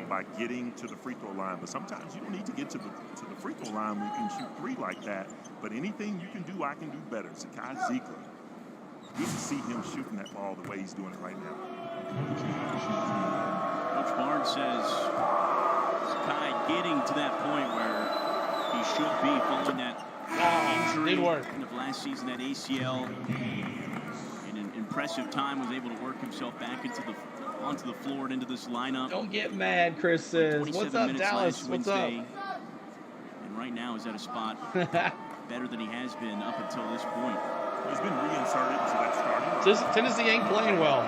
by getting to the free throw line. But sometimes you don't need to get to the free throw line when you can shoot 3 like that. But anything you can do, I can do better. Zakai Ziegler. Good to see him shooting that ball the way he's doing it right now. Coach Barnes says Zakai getting to that point where he should be following that injury. Did work. End of last season, that ACL. In an impressive time, was able to work himself back onto the floor and into this lineup. Don't get mad, Chris says. What's up, Dallas? What's up? And right now is at a spot better than he has been up until this point. He's been reinserted into that starting. Tennessee ain't playing well.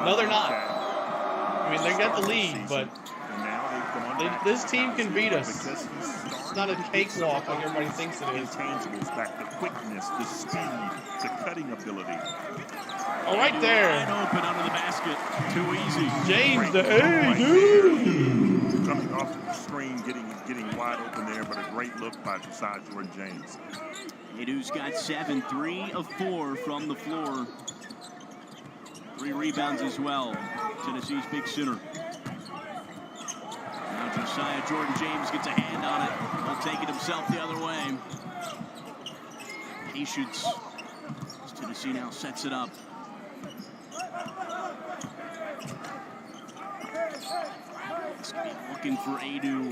No, they're not. I mean, they got the lead, but this team can beat us. It's not a cakewalk like everybody thinks it is. Intangibles back, the quickness, the speed, the cutting ability. Oh, right there. Wide open under the basket. Too easy. James, the Aidoo. Coming off the screen, getting wide open there, but a great look by Josiah Jordan James. Aidoo's got 7, 3 of 4 from the floor. 3 rebounds as well. Tennessee's big center. Now Josiah Jordan James gets a hand on it. He'll take it himself the other way. Patience. As Tennessee now sets it up. Looking for Aidoo.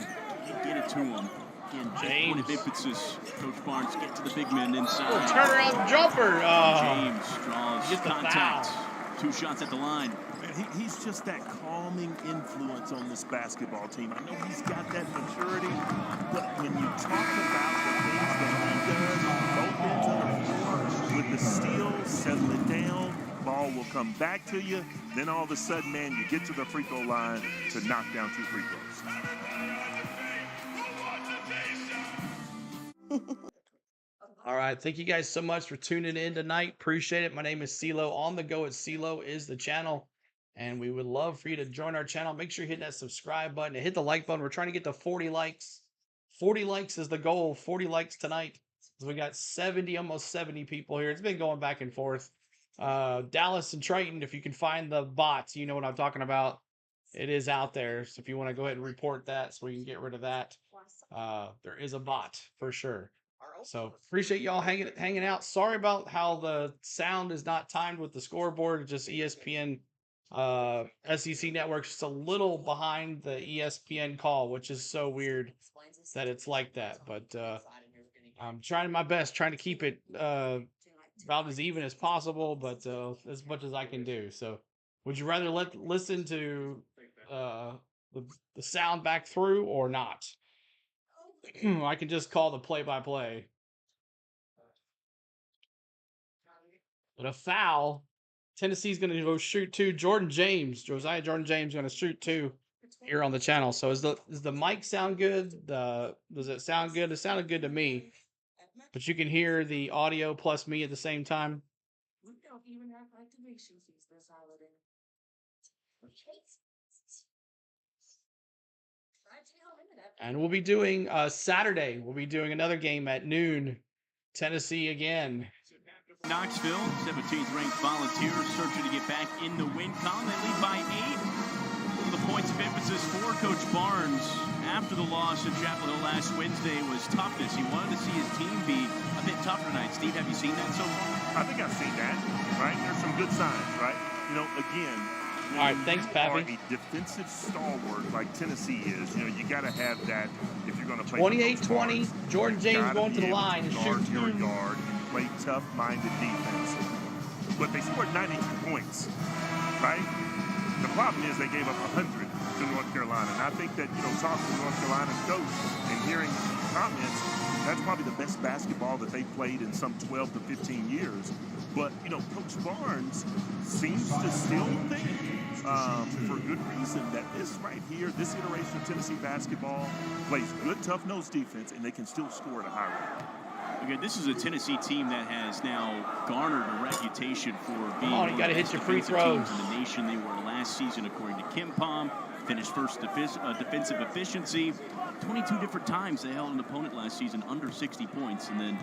Get it to him. Again, James. point of emphasis. Coach Barnes get to the big men inside. Oh, turnaround jumper. James draws contact. 2 shots at the line. Man, he's just that calming influence on this basketball team. I know he's got that maturity, but when you talk about the things that he does on both ends of the floor, with the steal, settle it down, ball will come back to you. Then all of a sudden, man, you get to the free throw line to knock down 2 free throws. All right. Thank you guys so much for tuning in tonight. Appreciate it. My name is CeeLo. On the Go at CeeLo is the channel. And we would love for you to join our channel. Make sure you hit that subscribe button and hit the like button. We're trying to get to 40 likes. 40 likes is the goal. 40 likes tonight. So we got 70, almost 70 people here. It's been going back and forth. Dallas and Triton, if you can find the bots, you know what I'm talking about. It is out there. So if you want to go ahead and report that so we can get rid of that. There is a bot for sure. So appreciate y'all hanging out. Sorry about how the sound is not timed with the scoreboard. Just ESPN SEC Network's just a little behind the ESPN call, which is so weird that it's like that. But I'm trying my best, trying to keep it about as even as possible, but as much as I can do. So would you rather listen to the sound back through or not? I can just call the play-by-play. But a foul. Tennessee's going to go shoot 2. Josiah Jordan James going to shoot 2 here on the channel. So is the mic sound good? Does it sound good? It sounded good to me. But you can hear the audio plus me at the same time. We don't even have activation fees this holiday. And we'll be doing Saturday. We'll be doing another game at noon. Tennessee again. Knoxville, 17th ranked Volunteers searching to get back in the win column. They lead by 8. One of the points of emphasis for Coach Barnes after the loss at Chapel Hill last Wednesday was toughness. He wanted to see his team be a bit tougher tonight. Steve, have you seen that so far? I think I've seen that, right? There's some good signs, right? Again, all right, thanks, Pappy. A defensive stalwart like Tennessee is, you got to have that if you're going to play. 28-20, Jordan James going to the line and shoot. Your guard and play tough-minded defense. But they scored 92 points, right? The problem is they gave up 100 to North Carolina. And I think that, talking to North Carolina's coach and hearing comments, that's probably the best basketball that they've played in some 12 to 15 years. But, Coach Barnes seems to still think, for good reason, that this right here, this iteration of Tennessee basketball plays good, tough-nosed defense, and they can still score at a high rate. Okay, this is a Tennessee team that has now garnered a reputation for being Come on, you gotta hit your free throws. in the nation. They were last season, according to Kim Pom, finished first defensive efficiency. 22 different times they held an opponent last season under 60 points, and then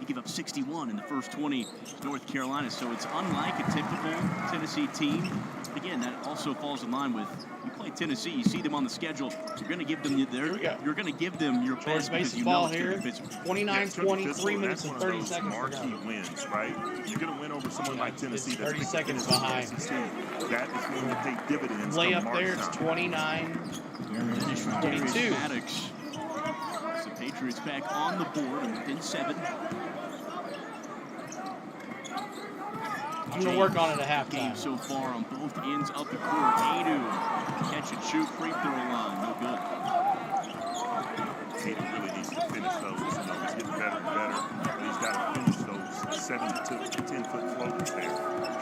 he gave up 61 in the first 20 to North Carolina. So it's unlike a typical Tennessee team. Again, that also falls in line with, you play Tennessee, you see them on the schedule, you're going to give them you're going to give them your George best because Mason you know ball it's here. going to be 29-20, 3 minutes and 30 seconds to marquee go. wins, right? You're going to win over someone like Tennessee. It's 30 seconds behind. That is going to pay dividends. Layup there, it's 29-22. Maddox. The Patriots back on the board and within 7. I'm going to work on it at Game halftime. so far on both ends of the court. Aidoo, catch and shoot, free throw line, no good. Aidoo really needs to finish those. He's getting better and better, but he's got to finish those 7 to 10-foot floaters there.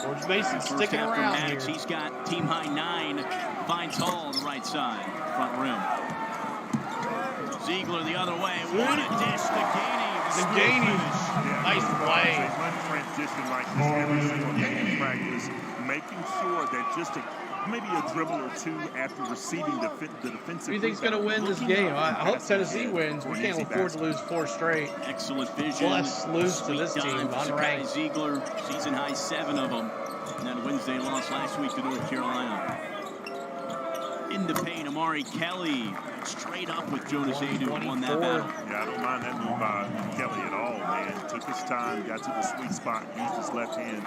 George Mason sticking around here. He's got team high 9. Finds Hall on the right side, front rim. Ziegler the other way. What a dish to Gainey. Nice play. They run transition like this every single day in practice, making sure that just maybe a dribble or two after receiving the defensive. Who do you think's going to win this game? I hope Tennessee wins. We can't afford to lose 4 straight. Excellent vision. Let's lose to this team. Unranked. Ziegler, season high 7 of them. And that Wednesday loss last week to North Carolina. In the paint, Amari Kelly straight up with Jonas Aidoo, won that battle. Yeah, I don't mind that move by Kelly at all, man. Took his time, got to the sweet spot, used his left hand,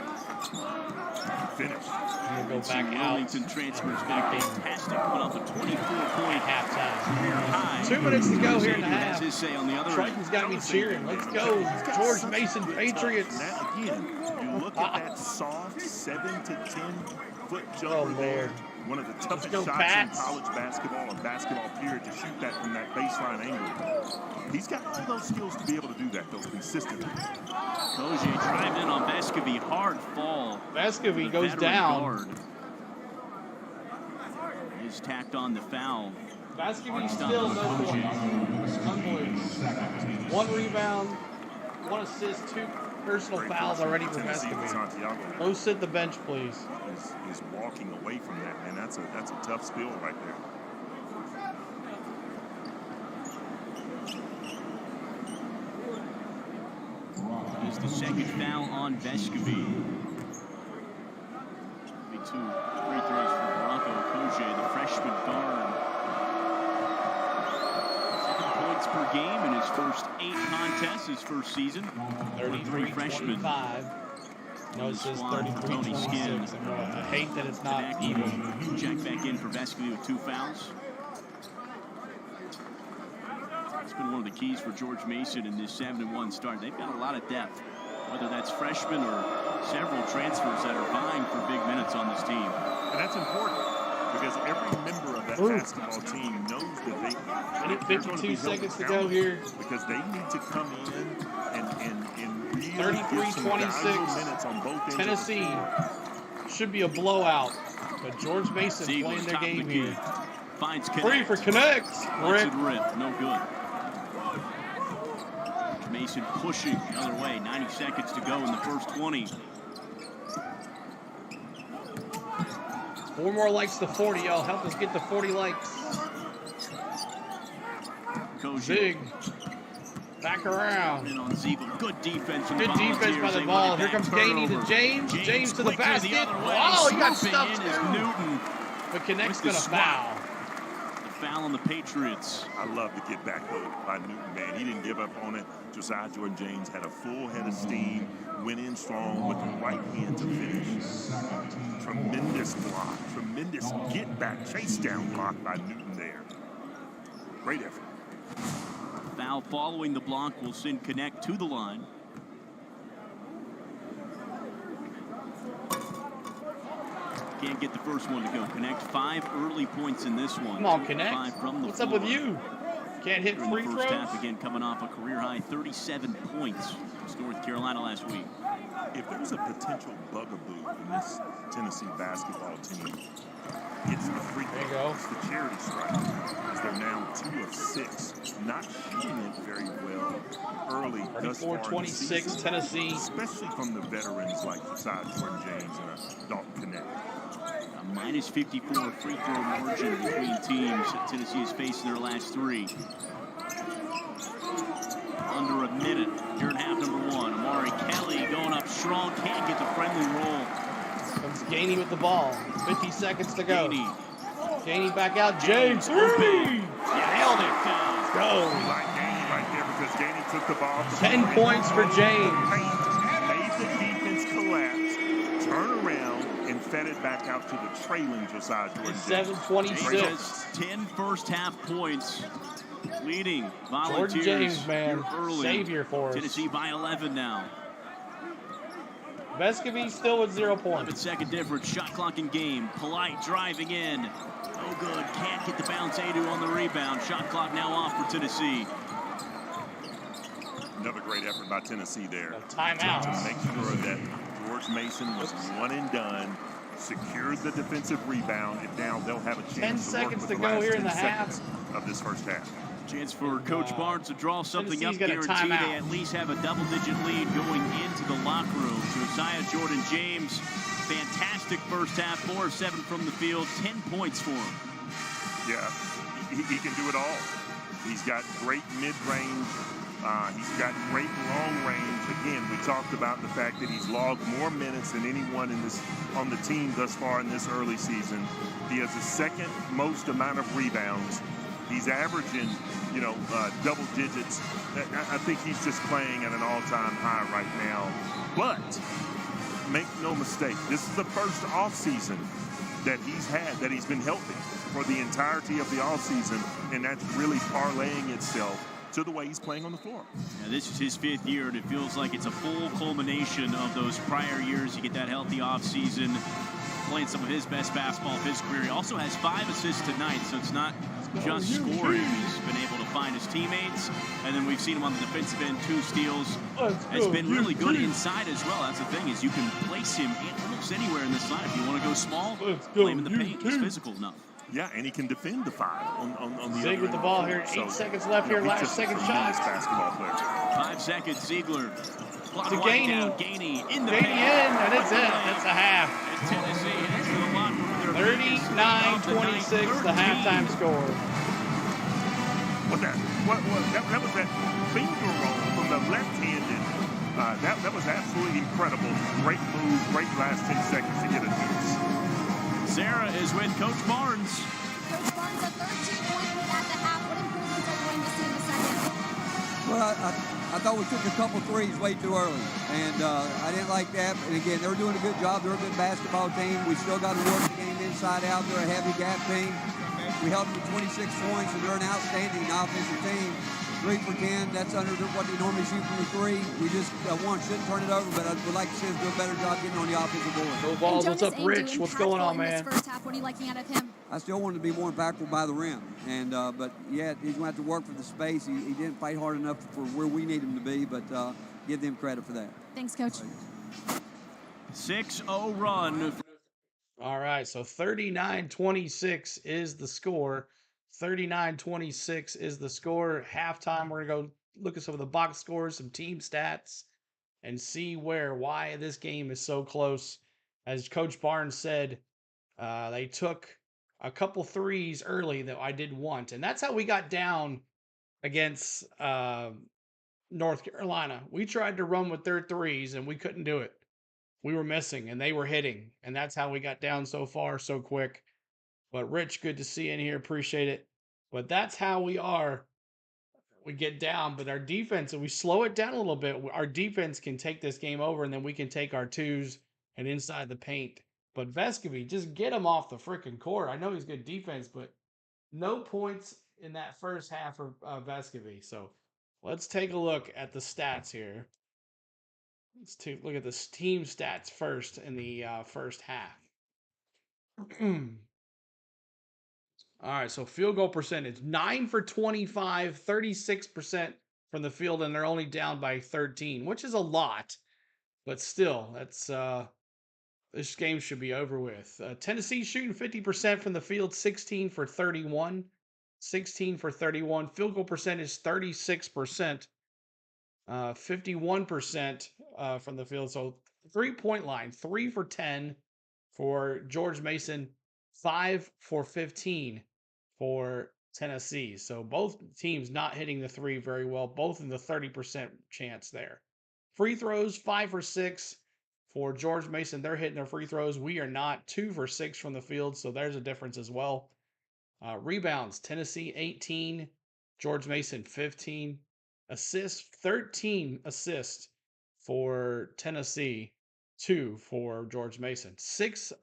finished. I'm going to go back out. Wilmington transfers been fantastic, put up a 24-point halftime. high. 2 minutes to go here in the half. His say on the other Triton's got me cheering. Let's go, George Mason Patriots. That, again, you look at that soft 7 to 10-foot jumper. Oh, man. One of the toughest go, shots Pats. in college basketball or basketball period to shoot that from that baseline angle. He's got all those skills to be able to do that, though, consistently. Koji driving in on Vescovi, hard fall. Vescovi goes down. Guard. He's tacked on the foul. Vescovi still no points. Unbelievable. 1 rebound, 1 assist, 2 personal fouls already for Vescovi. Santiago Go sit the bench, please. is walking away from that, man. That's a tough spill right there. It's the second foul on Vescovi. Big 2 free throws for Bronco Koji, the freshman guard. 7 points per game in his first 8 contests, his first season. 33-25. No, it says 33-26. I hate that it's not even. Check back in for Vescovi with 2 fouls. It's been one of the keys for George Mason in this 7-1 start. They've got a lot of depth, whether that's freshmen or several transfers that are vying for big minutes on this team. And that's important because every member of that basketball team knows that they're 52 seconds to go here. Because they need to come in and really 33-26. Tennessee should be a blowout, but George Mason playing their game here. Finds Free for connects. Rip, no good. Mason pushing the other way. 90 seconds to go in the first 20. 4 more likes to 40, y'all. Help us get to 40 likes. Zig. Back around. In on Ziegler. Good defense from the Good defense by the ball. Here comes Gainey to James. James to the basket. Oh, he got stuffed too. Newton. But Connect's going to foul. Foul on the Patriots. I love the get back though by Newton, man. He didn't give up on it. Josiah Jordan-James had a full head of steam, went in strong with the right hand to finish. Tremendous block, tremendous get back, chase down block by Newton there. Great effort. Foul following the block will send Connect to the line. Can't get the first one to go. Connect 5 early points in this one. Come on, Connect. 5 from the What's floor. up with you? Can't hit In free the first throws? half, again, coming off a career-high 37 points against North Carolina last week. If there's a potential bugaboo in this Tennessee basketball team, it's the free There you throw. go. It's the charity strike. As they're now 2 of 6, not shooting it very well early thus far in the 34-26 season, Tennessee. especially from the veterans like Josiah Jordan James and Dalton Connect. A minus 54 free throw margin between teams that Tennessee has faced in their last 3. Under a minute here in half number 1. Amari Kelly going up strong. Can't get the friendly roll. Comes Gainey with the ball. 50 seconds to go. Gainey. Gainey back out. James. Open. Three. Nailed it. Let's go. We like Gainey right there because Gainey took the ball. 10 points for James. Made the defense collapse, turn around, and fed it back out to the trailing Josiah Jordan James. 7-26. James has 10 first half points. Leading Volunteers Jordan James, man. here early. Savior for us. Tennessee by 11 now. Vescovi still with 0 points. 11-second difference. Shot clock in game. Polite driving in. No good. Can't get the bounce. Aidoo on the rebound. Shot clock now off for Tennessee. Another great effort by Tennessee there. Timeout. To make sure that George Mason was one and done, secured the defensive rebound, and now they'll have a 10 chance to work seconds with to the go last here in 10 the half. seconds of this first half. Chance for Coach Barnes to draw something up. Tennessee's got a Guarantee timeout. they at least have a double-digit lead going into the locker room. Josiah Jordan James, fantastic first half. 4 of 7 from the field. 10 points for him. Yeah, he can do it all. He's got great mid-range. He's got great long range. Again, we talked about the fact that he's logged more minutes than anyone on the team thus far in this early season. He has the second most amount of rebounds. He's averaging, double digits. I think he's just playing at an all-time high right now. But make no mistake, this is the first offseason that he's been healthy for the entirety of the offseason, and that's really parlaying itself to the way he's playing on the floor. Yeah, this is his 5th year, and it feels like it's a full culmination of those prior years. You get that healthy offseason, playing some of his best basketball of his career. He also has 5 assists tonight, so it's not just scoring. He's been able to find his teammates, and then we've seen him on the defensive end, 2 steals. Has been really good inside as well. That's the thing, is you can place him almost anywhere in this line. If you want to go small, play him in the paint. He's physical enough. Yeah, and he can defend the 5 on the Zig other with the end ball of here. floor. 8 seconds left here. He's Last just second a shot. tremendous basketball player. 5 seconds, Ziegler. Clock To wind Gainey. down. Gainey in the Gainey paint. in, and it's it. That's a half. And Tennessee heads to the locker room. Their biggest lead of the night, 39-26, the 13. halftime score. That was that finger roll from the left-handed. That was absolutely incredible. Great move, great last 10 seconds to get a deuce. Sarah is with Coach Barnes. Coach Barnes, a 13-point lead at the half. What improvements are you going to see in the second? Well, I thought we took a couple threes way too early, and I didn't like that. And again, they were doing a good job. They're a good basketball team. We still got to work the game inside out. They're a heavy gap team. We held them to 26 points, and they're an outstanding offensive team. 3 for 10. That's under what they normally shoot from the 3. We just shouldn't turn it over, but I would like to see us do a better job getting on the offensive board. Go Balls, what's up, Jonas Aidoo, Rich? What's going on, impactful in man? this first half. What are you liking out of him? I still want to be more impactful by the rim, and but yeah, he's going to have to work for the space. He didn't fight hard enough for where we need him to be, but give them credit for that. Thanks, Coach. 6-0 run. All right, so 39-26 is the score. 39-26 is the score. Halftime, we're going to go look at some of the box scores, some team stats, and see why this game is so close. As Coach Barnes said, they took a couple threes early that I did want, and that's how we got down against North Carolina. We tried to run with their threes, and we couldn't do it. We were missing, and they were hitting, and that's how we got down so far so quick. But Rich, good to see you in here. Appreciate it. But that's how we are. We get down, but our defense, if we slow it down a little bit, our defense can take this game over, and then we can take our 2s and inside the paint. But Vescovi, just get him off the freaking court. I know he's good defense, but no points in that first half for Vescovi. So let's take a look at the stats here. Let's look at the team stats first in the first half. All right, so field goal percentage 9 for 25, 36% from the field, and they're only down by 13, which is a lot, but still, that's this game should be over with. Tennessee shooting 50% from the field, 16 for 31. 16 for 31. Field goal percentage 36%, 51% from the field. So 3-point line, 3 for 10 for George Mason, 5 for 15 for Tennessee. So both teams not hitting the three very well, both in the 30% chance there. Free throws, 5 for 6 for George Mason. They're hitting their free throws. We are not, 2 for 6 from the field. So there's a difference as well. Rebounds, Tennessee 18, George Mason 15. Assists, 13 assists for Tennessee, 2 for George Mason. 6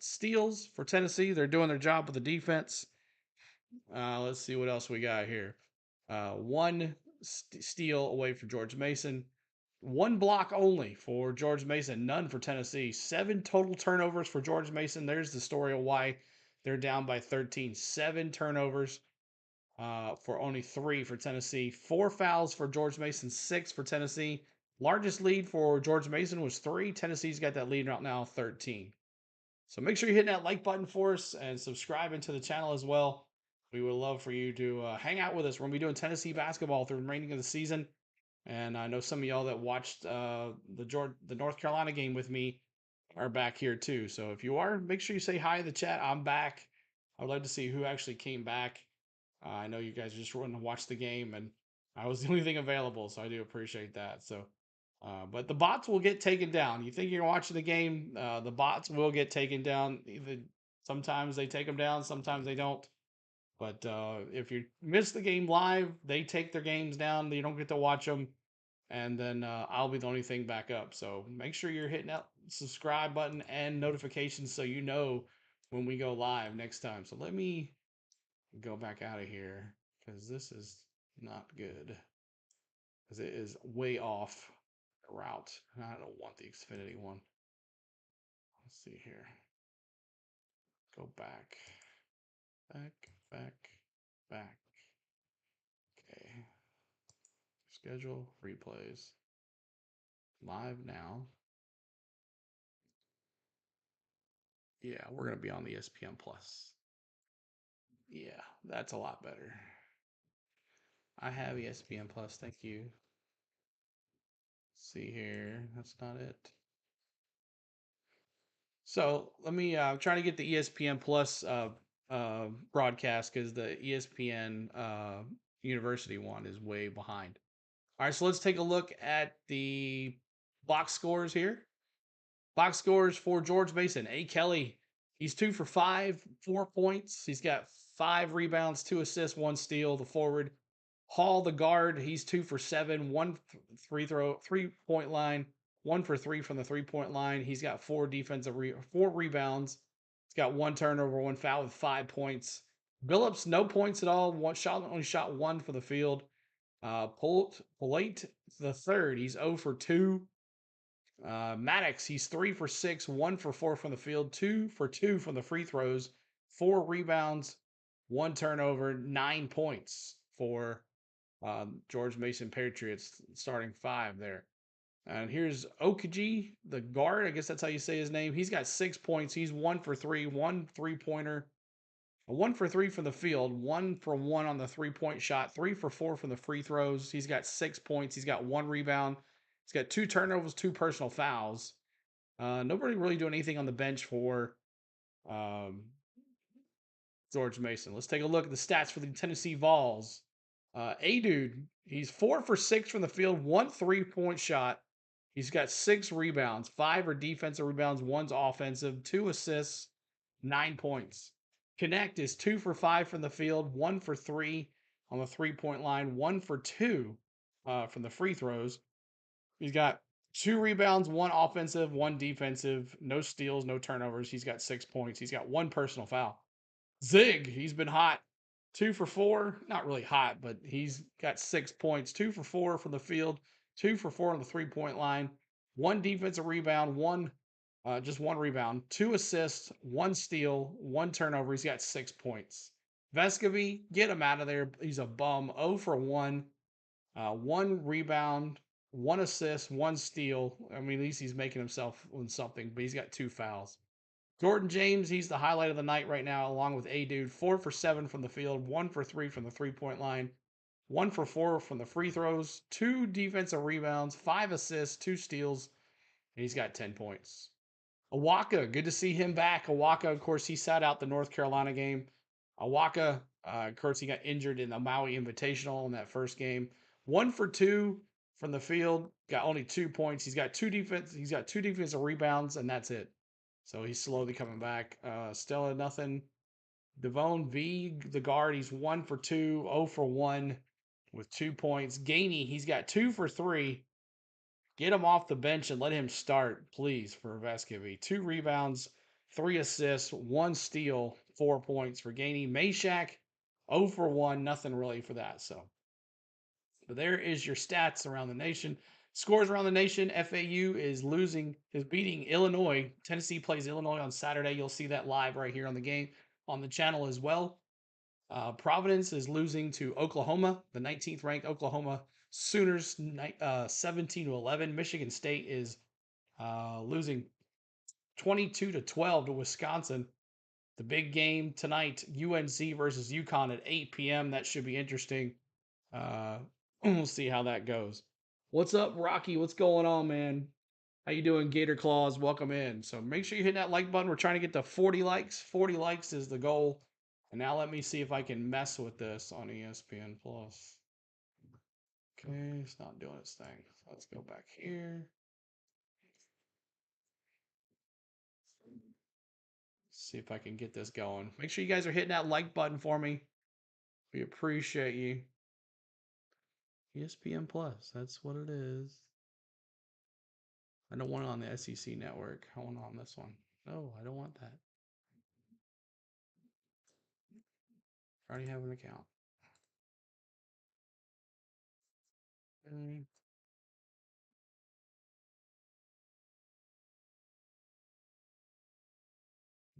steals for Tennessee. They're doing their job with the defense. Let's see what else we got here. 1 steal away for George Mason. 1 block only for George Mason, none for Tennessee. 7 total turnovers for George Mason. There's the story of why they're down by 13. 7 turnovers for only 3 for Tennessee. 4 fouls for George Mason, 6 for Tennessee. Largest lead for George Mason was 3. Tennessee's got that lead right now, 13. So make sure you're hitting that like button for us and subscribing to the channel as well. We would love for you to hang out with us. We're going to be doing Tennessee basketball through the remaining of the season. And I know some of y'all that watched the North Carolina game with me are back here too. So if you are, make sure you say hi in the chat. I'm back. I would like to see who actually came back. I know you guys just wanted to watch the game, and I was the only thing available, so I do appreciate that. So, but the bots will get taken down. You think you're watching the game, the bots will get taken down. Even sometimes they take them down, sometimes they don't. But if you miss the game live, they take their games down. You don't get to watch them, and then I'll be the only thing back up. So make sure you're hitting that subscribe button and notifications so you know when we go live next time. So let me go back out of here because this is not good because it is way off route. I don't want the Xfinity one. Let's see here. Go back. Back. Okay. Schedule replays. Live now. Yeah, we're going to be on the ESPN Plus. Yeah, that's a lot better. I have ESPN Plus. Thank you. Let's see here. That's not it. So let me try to get the ESPN Plus broadcast because the ESPN University one is way behind. All right, so let's take a look at the box scores here. Box scores for George Mason. A. Kelly, he's 2 for 5, 4 points. He's got 5 rebounds, 2 assists, 1 steal. The forward. Hall, the guard, he's 2 for 7, 1 3-point line, 1 for 3 from the 3-point line. He's got 4 rebounds. He's got 1 turnover, 1 foul with 5 points. Billups, no points at all. Only shot 1 for the field. Polite the third, he's 0 for 2. Maddox, he's 3 for 6, 1 for 4 from the field, 2 for 2 from the free throws, 4 rebounds, 1 turnover, 9 points for George Mason Patriots starting 5 there. And here's Okiji, the guard. I guess that's how you say his name. He's got 6 points. He's 1 for 3, 1 3-pointer, 1 for 3 from the field, 1 for 1 on the 3-point shot, 3 for 4 from the free throws. He's got 6 points. He's got 1 rebound. He's got 2 turnovers, 2 personal fouls. Nobody really doing anything on the bench for George Mason. Let's take a look at the stats for the Tennessee Vols. Aidoo, he's 4 for 6 from the field, 1 3-point shot. He's got 6 rebounds, 5 are defensive rebounds, 1's offensive, 2 assists, 9 points. Connect is 2 for 5 from the field, 1 for 3 on the 3-point line, 1 for 2 from the free throws. He's got 2 rebounds, 1 offensive, 1 defensive, no steals, no turnovers. He's got 6 points. He's got 1 personal foul. Zig, he's been hot. 2 for 4, not really hot, but he's got 6 points. 2 for 4 from the field, 2 for 4 on the 3-point line, 1 defensive rebound, 1 just 1 rebound, 2 assists, 1 steal, 1 turnover. He's got 6 points. Vescovi, get him out of there. He's a bum. 0 for 1. 1 rebound, 1 assist, 1 steal. I mean, at least he's making himself on something, but he's got 2 fouls. Jordan James, he's the highlight of the night right now, along with Aidoo. 4 for 7 from the field, 1 for 3 from the 3-point line, 1 for 4 from the free throws, 2 defensive rebounds, 5 assists, 2 steals, and he's got 10 points. Awaka, good to see him back. Awaka, of course, he sat out the North Carolina game. Awaka, of course, he got injured in the Maui Invitational in that first game. 1 for 2 from the field, got only 2 points. He's got 2 defensive rebounds, and that's it. So he's slowly coming back. Stella, nothing. Devone V, the guard, he's 1 for 2, 0 for 1 with 2 points. Gainey, he's got 2 for 3. Get him off the bench and let him start, please, for Vescovi. 2 rebounds, 3 assists, 1 steal, 4 points for Gainey. Meshack, 0 for 1, nothing really for that. So, but there is your stats around the nation. Scores around the nation. FAU is beating Illinois. Tennessee plays Illinois on Saturday. You'll see that live right here on the channel as well. Providence is losing to Oklahoma, the 19th ranked Oklahoma Sooners, 17-11. Michigan State is losing 22-12 to Wisconsin. The big game tonight, UNC versus UConn at 8 p.m. That should be interesting. We'll see how that goes. What's up, Rocky? What's going on, man? How you doing, Gator Claws? Welcome in. So make sure you hit that like button. We're trying to get to 40 likes. 40 likes is the goal. And now let me see if I can mess with this on ESPN Plus. Okay, it's not doing its thing. Let's go back here. See if I can get this going. Make sure you guys are hitting that like button for me. We appreciate you. ESPN Plus, that's what it is. I don't want it on the SEC network. I want it on this one. No, I don't want that. I already have an account.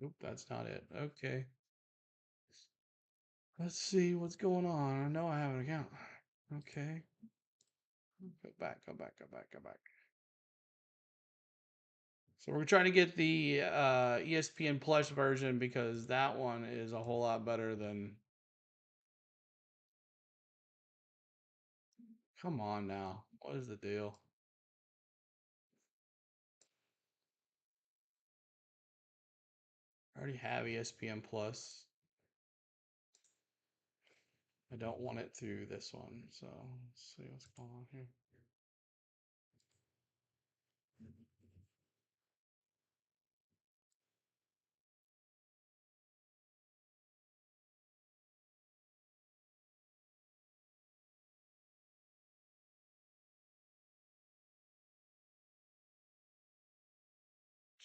Nope, that's not it. Okay. Let's see what's going on. I know I have an account. Okay. Go back. So we're trying to get the ESPN Plus version because that one is a whole lot better than... Come on now. What is the deal? I already have ESPN Plus. I don't want it through this one. So let's see what's going on here.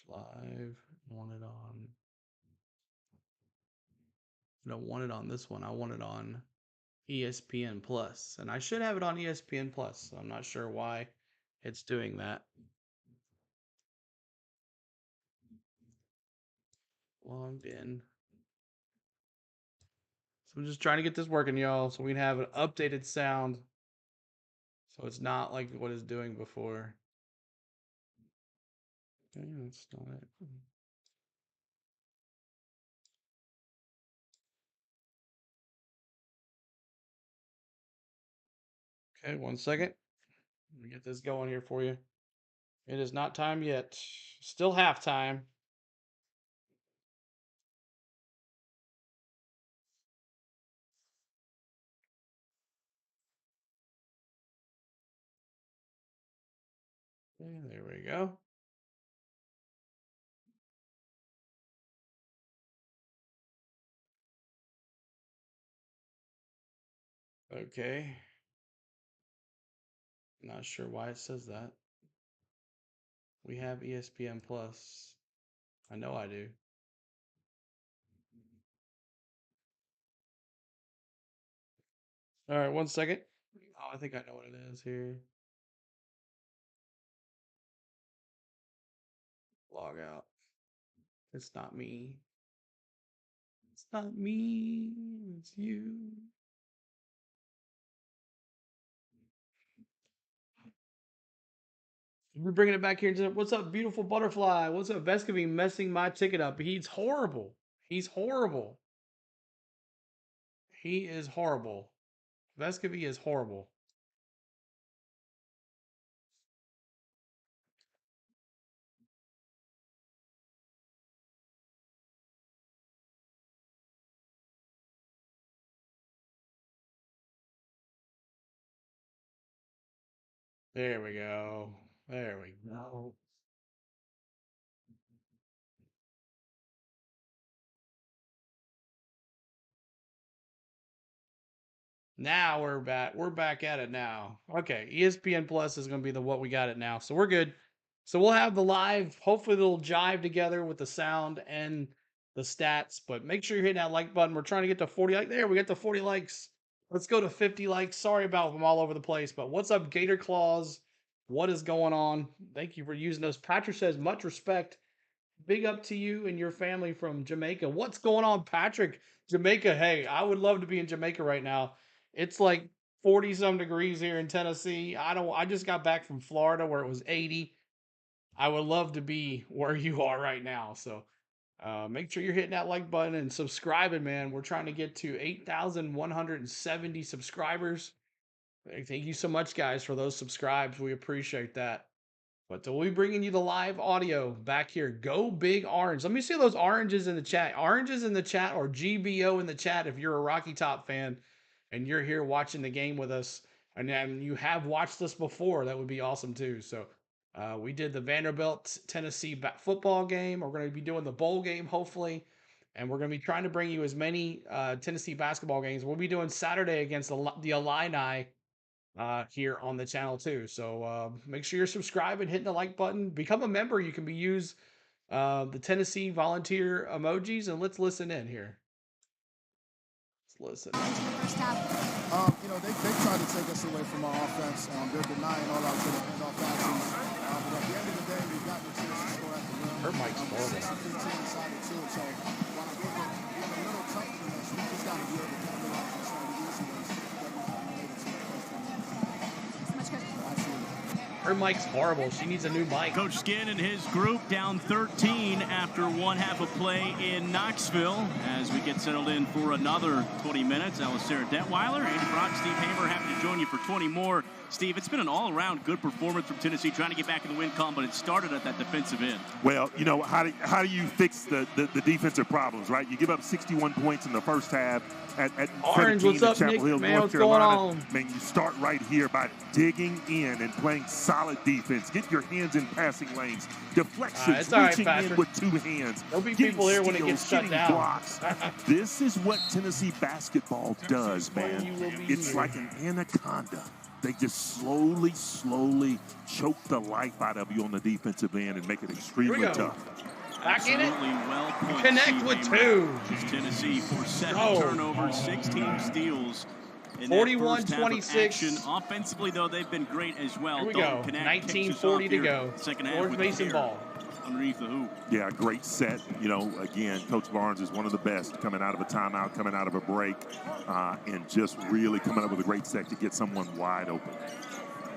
Live. Want it on. I don't want it on this one. I want it on ESPN Plus. And I should have it on ESPN Plus. I'm not sure why it's doing that. Logged in. So I'm just trying to get this working, y'all, so we can have an updated sound. So it's not like what it's doing before. Okay, that's not it. Okay, 1 second. Let me get this going here for you. It is not time yet. Still halftime. Okay, there we go. Okay. Not sure why it says that. We have ESPN Plus. I know I do. All right, 1 second. Oh, I think I know what it is here. Log out. It's not me. It's not me. It's you. We're bringing it back here. What's up, beautiful butterfly? What's up, Vescovi messing my ticket up? He's horrible. He's horrible. He is horrible. Vescovi is horrible. There we go. There we go. Now we're back. We're back at it now. Okay, ESPN Plus is going to be the what we got it now. So we're good. So we'll have the live. Hopefully they'll jive together with the sound and the stats. But make sure you're hitting that like button. We're trying to get to 40. Like there, we got to 40 likes. Let's go to 50 likes. Sorry about them all over the place. But what's up, Gator Claws? What is going on? Thank you for using those. Patrick says much respect. Big up to you and your family from Jamaica. What's going on, Patrick? Jamaica. Hey, I would love to be in Jamaica right now. It's like 40 some degrees here in Tennessee. I just got back from Florida where it was 80. I would love to be where you are right now. So make sure you're hitting that like button and subscribing, man. We're trying to get to 8,170 subscribers. Thank you so much, guys, for those subscribes. We appreciate that. But we'll be bringing you the live audio back here. Go Big Orange. Let me see those oranges in the chat. Oranges in the chat or GBO in the chat if you're a Rocky Top fan and you're here watching the game with us. And then you have watched us before. That would be awesome too. So we did the Vanderbilt Tennessee football game. We're going to be doing the bowl game hopefully. And we're going to be trying to bring you as many Tennessee basketball games. We'll be doing Saturday against the Illini here on the channel too. So make sure you're subscribing, hitting the like button, become a member. You can use the Tennessee volunteer emojis, and let's listen in here. Let's listen. You know, they tried to take us away from our offense. They're denying all our good handoff actions. But at the end of the day, we've got the chance to score at the rim. Her mic's horrible. 16 decided too. So while I think we're a little tougher than us, we just got to be able to capitalize on some of the easy ones that we haven't made it to the first time. Her mic's horrible. She needs a new mic. Coach Skin and his group down 13 after one half of play in Knoxville. As we get settled in for another 20 minutes, that was Sarah Detweiler, Andy Brock, Steve Hamer, happy to join you for 20 more. Steve, it's been an all-around good performance from Tennessee, trying to get back in the win column, but it started at that defensive end. Well, you know, how do you fix the defensive problems, right? You give up 61 points in the first half at Orange, what's up, Chapel Nick? Hill, Man, North what's going Carolina. on? Man, you start right here by digging in and playing solid defense. Get your hands in passing lanes, deflections, it's all right, reaching Patrick. in with two hands. There'll be getting people here when it steals, gets shut getting down. blocks. This is what Tennessee basketball does, man. you will be It's here. like an anaconda. They just slowly choke the life out of you on the defensive end and make it extremely go. tough. Back in it. Absolutely well put. Connect Steve with Hamer. two. It's Tennessee for 7 Go. turnovers, 16 steals. In that 41, first half of 26. action. Offensively, though, they've been great as well. Here we Don't go. connect, kicks us 19:40 off to here. go. Second half George with Mason the ball. underneath the hoop. Yeah, great set. You know, again, Coach Barnes is one of the best coming out of a timeout, coming out of a break, and just really coming up with a great set to get someone wide open.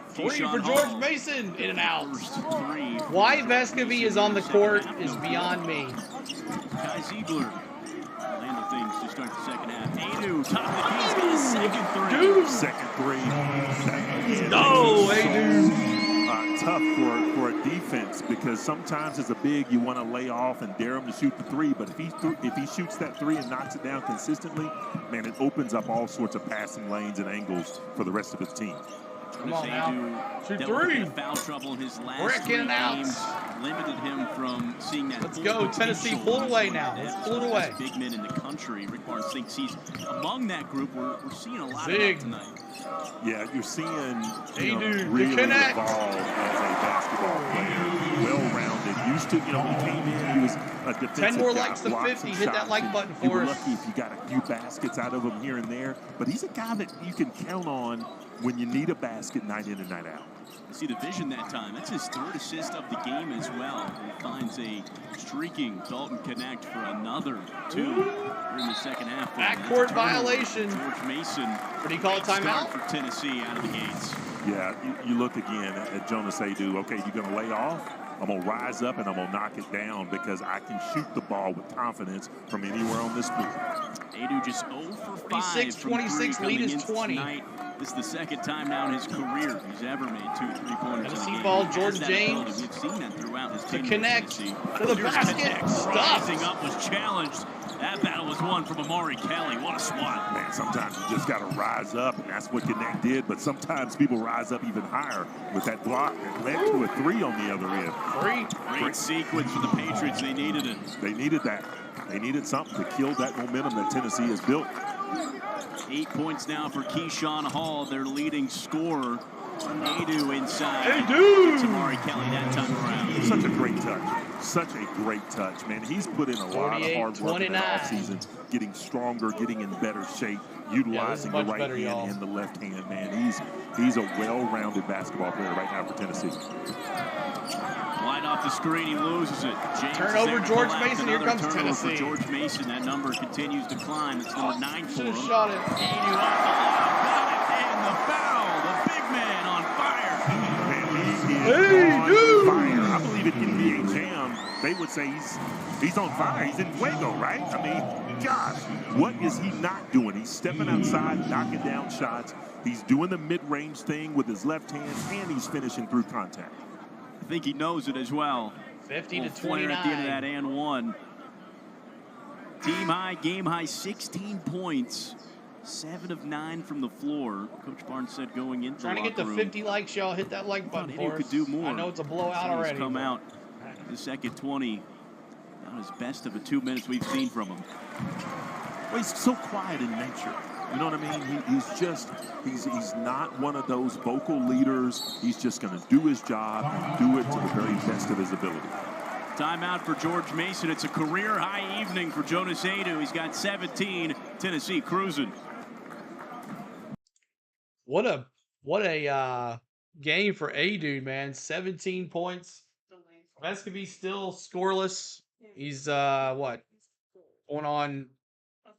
Three for Keyshawn George Hall. Mason, in and out. First three. Why Vescovi is on the court is beyond me. Kai Ziegler landed things to start the second half. Aidoo, top of the key, he's got his second three. Dude. Second three. No, hey, dude. Tough for a defense because sometimes as a big you want to lay off and dare him to shoot the three, but if he shoots that three and knocks it down consistently, man, it opens up all sorts of passing lanes and angles for the rest of his team. Come on now. Shoot Dealt with a bit three. of foul trouble in his last Rick in and out. games. Limited him from seeing that. Let's full go, Tennessee. potential. Pull it away now. Let's pull it away. Big men in the country. Rick Barnes thinks he's among that group. We're seeing a lot Zig. of that tonight. Yeah, you're seeing Hey, dude, really connect. evolve as a basketball player, well-rounded. Used to, when he came in, he was a defensive 10 more guy, likes to blocks 50. some Hit that shots, like and button you for were us. lucky if you got a few baskets out of him here and there. But he's a guy that you can count on when you need a basket night in and night out. See the vision that time. That's his third assist of the game as well. He finds a streaking Dalton Connect for another 2 in the second half. Backcourt violation. George Mason. What do you call it, timeout? For Tennessee out of the gates. Yeah, you look again at Jonas Aidoo. Okay, you're going to lay off. I'm going to rise up and I'm going to knock it down because I can shoot the ball with confidence from anywhere on this floor. Aidoo just 0 for 5. 26-26, lead is 20. Tonight. This is the second time now in his career he's ever made 2 3-pointers. Tennessee ball, George James. We've seen that throughout his To tenure. connect to the basket. Rising up was challenged. That battle was won from Amari Kelly. What a swat. Man, sometimes you just got to rise up, and that's what Connect did. But sometimes people rise up even higher with that block that led to a 3 on the other end. Great sequence for the Patriots. They needed it. They needed that. They needed something to kill that momentum that Tennessee has built. 8 points now for Keyshawn Hall, their leading scorer. Aidoo inside. It's Amari Kelly that time around. Such a great touch. Such a great touch, man. He's put in a lot of hard work in the offseason, getting stronger, getting in better shape, utilizing the right hand and the left hand, man. He's a well-rounded basketball player right now for Tennessee. Wide off the screen, he loses it. James turnover, George Mason. Here comes Tennessee. George Mason, that number continues to climb. It's number 9 for him. Shot it. Aidoo off the line, got it, and the foul. The big man on fire. Man, he is on fire. I believe in NBA Jam, they would say he's on fire. He's in fuego, right? I mean, gosh, what is he not doing? He's stepping outside, knocking down shots. He's doing the mid-range thing with his left hand, and he's finishing through contact. I think he knows it as well. 50 to 29 at the end of that and 1. Team high, game high, 16 points. 7 of 9 from the floor. Coach Barnes said going into trying to get to 50 likes, y'all. Hit that like button for us. Could do more. I know it's a blowout already. Come out the second 20. Not his best of the 2 minutes we've seen from him. Well, he's so quiet in nature. You know what I mean? He's not one of those vocal leaders. He's just going to do his job, do it to the very best of his ability. Timeout for George Mason. It's a career-high evening for Jonas Aidoo. He's got 17. Tennessee cruising. What a game for Aidoo, man. 17 points. Vescovi still scoreless. He's going on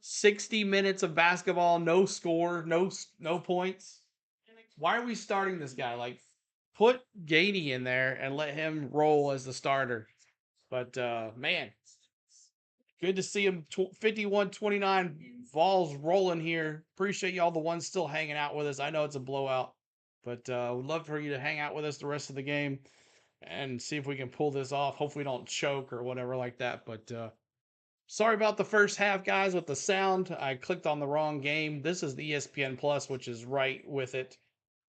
60 minutes of basketball, no score, no points. Why are we starting this guy? Like, put Gainey in there and let him roll as the starter. But, man, good to see him. 51-29, Vols rolling here. Appreciate y'all, the ones still hanging out with us. I know it's a blowout, but would love for you to hang out with us the rest of the game and see if we can pull this off. Hopefully we don't choke or whatever like that, but sorry about the first half, guys, with the sound. I clicked on the wrong game. This is the ESPN Plus, which is right with it.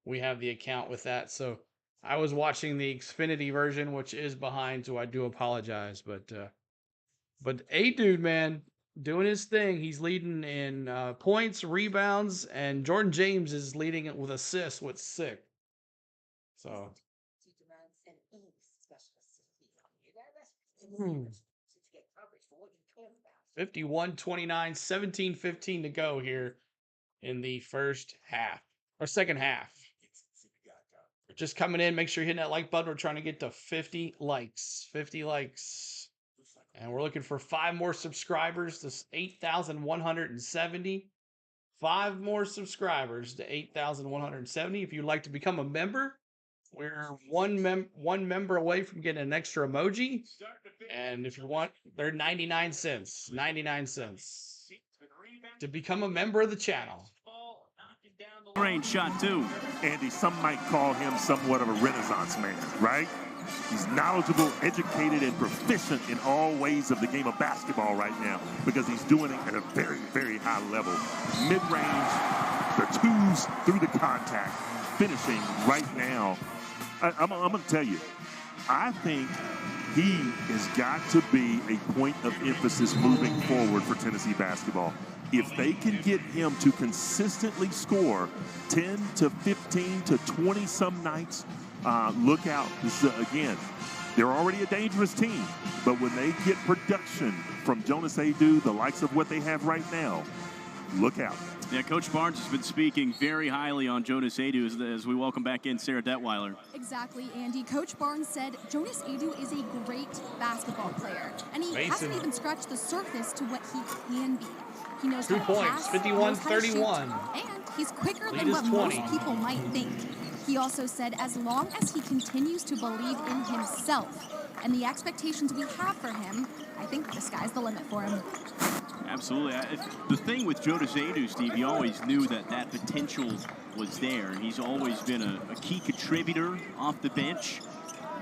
We have the account with that. So I was watching the Xfinity version, which is behind, so I do apologize. But Aidoo, man, doing his thing. He's leading in points, rebounds, and Jordan James is leading it with assists, which is sick. So. 51-29, 17-15 to go here in the first half or second half. Just coming in, make sure you're hitting that like button. We're trying to get to 50 likes. 50 likes. And we're looking for 5 more subscribers to 8,170. 5 more subscribers to 8,170. If you'd like to become a member, we're one member away from getting an extra emoji. And if you want, they're 99 cents. 99 cents to become a member of the channel. Range shot 2. Andy, some might call him somewhat of a Renaissance man, right? He's knowledgeable, educated, and proficient in all ways of the game of basketball right now because he's doing it at a very, very high level. Mid-range, the twos through the contact, finishing right now. I'm going to tell you, I think he has got to be a point of emphasis moving forward for Tennessee basketball. If they can get him to consistently score 10 to 15 to 20 some nights, look out. This is, again, they're already a dangerous team. But when they get production from Jonas Aidoo, the likes of what they have right now, look out. Yeah, Coach Barnes has been speaking very highly on Jonas Aidoo as we welcome back in Sarah Detweiler. Exactly, Andy. Coach Barnes said Jonas Aidoo is a great basketball player, and he hasn't even scratched the surface to what he can be. He knows 2 how to points, pass, 51-31. and he's quicker Lead than is what 20. most people might think. He also said as long as he continues to believe in himself and the expectations we have for him, I think the sky's the limit for him. Absolutely. The thing with Jonas Aidoo, Steve, you always knew that potential was there. He's always been a key contributor off the bench.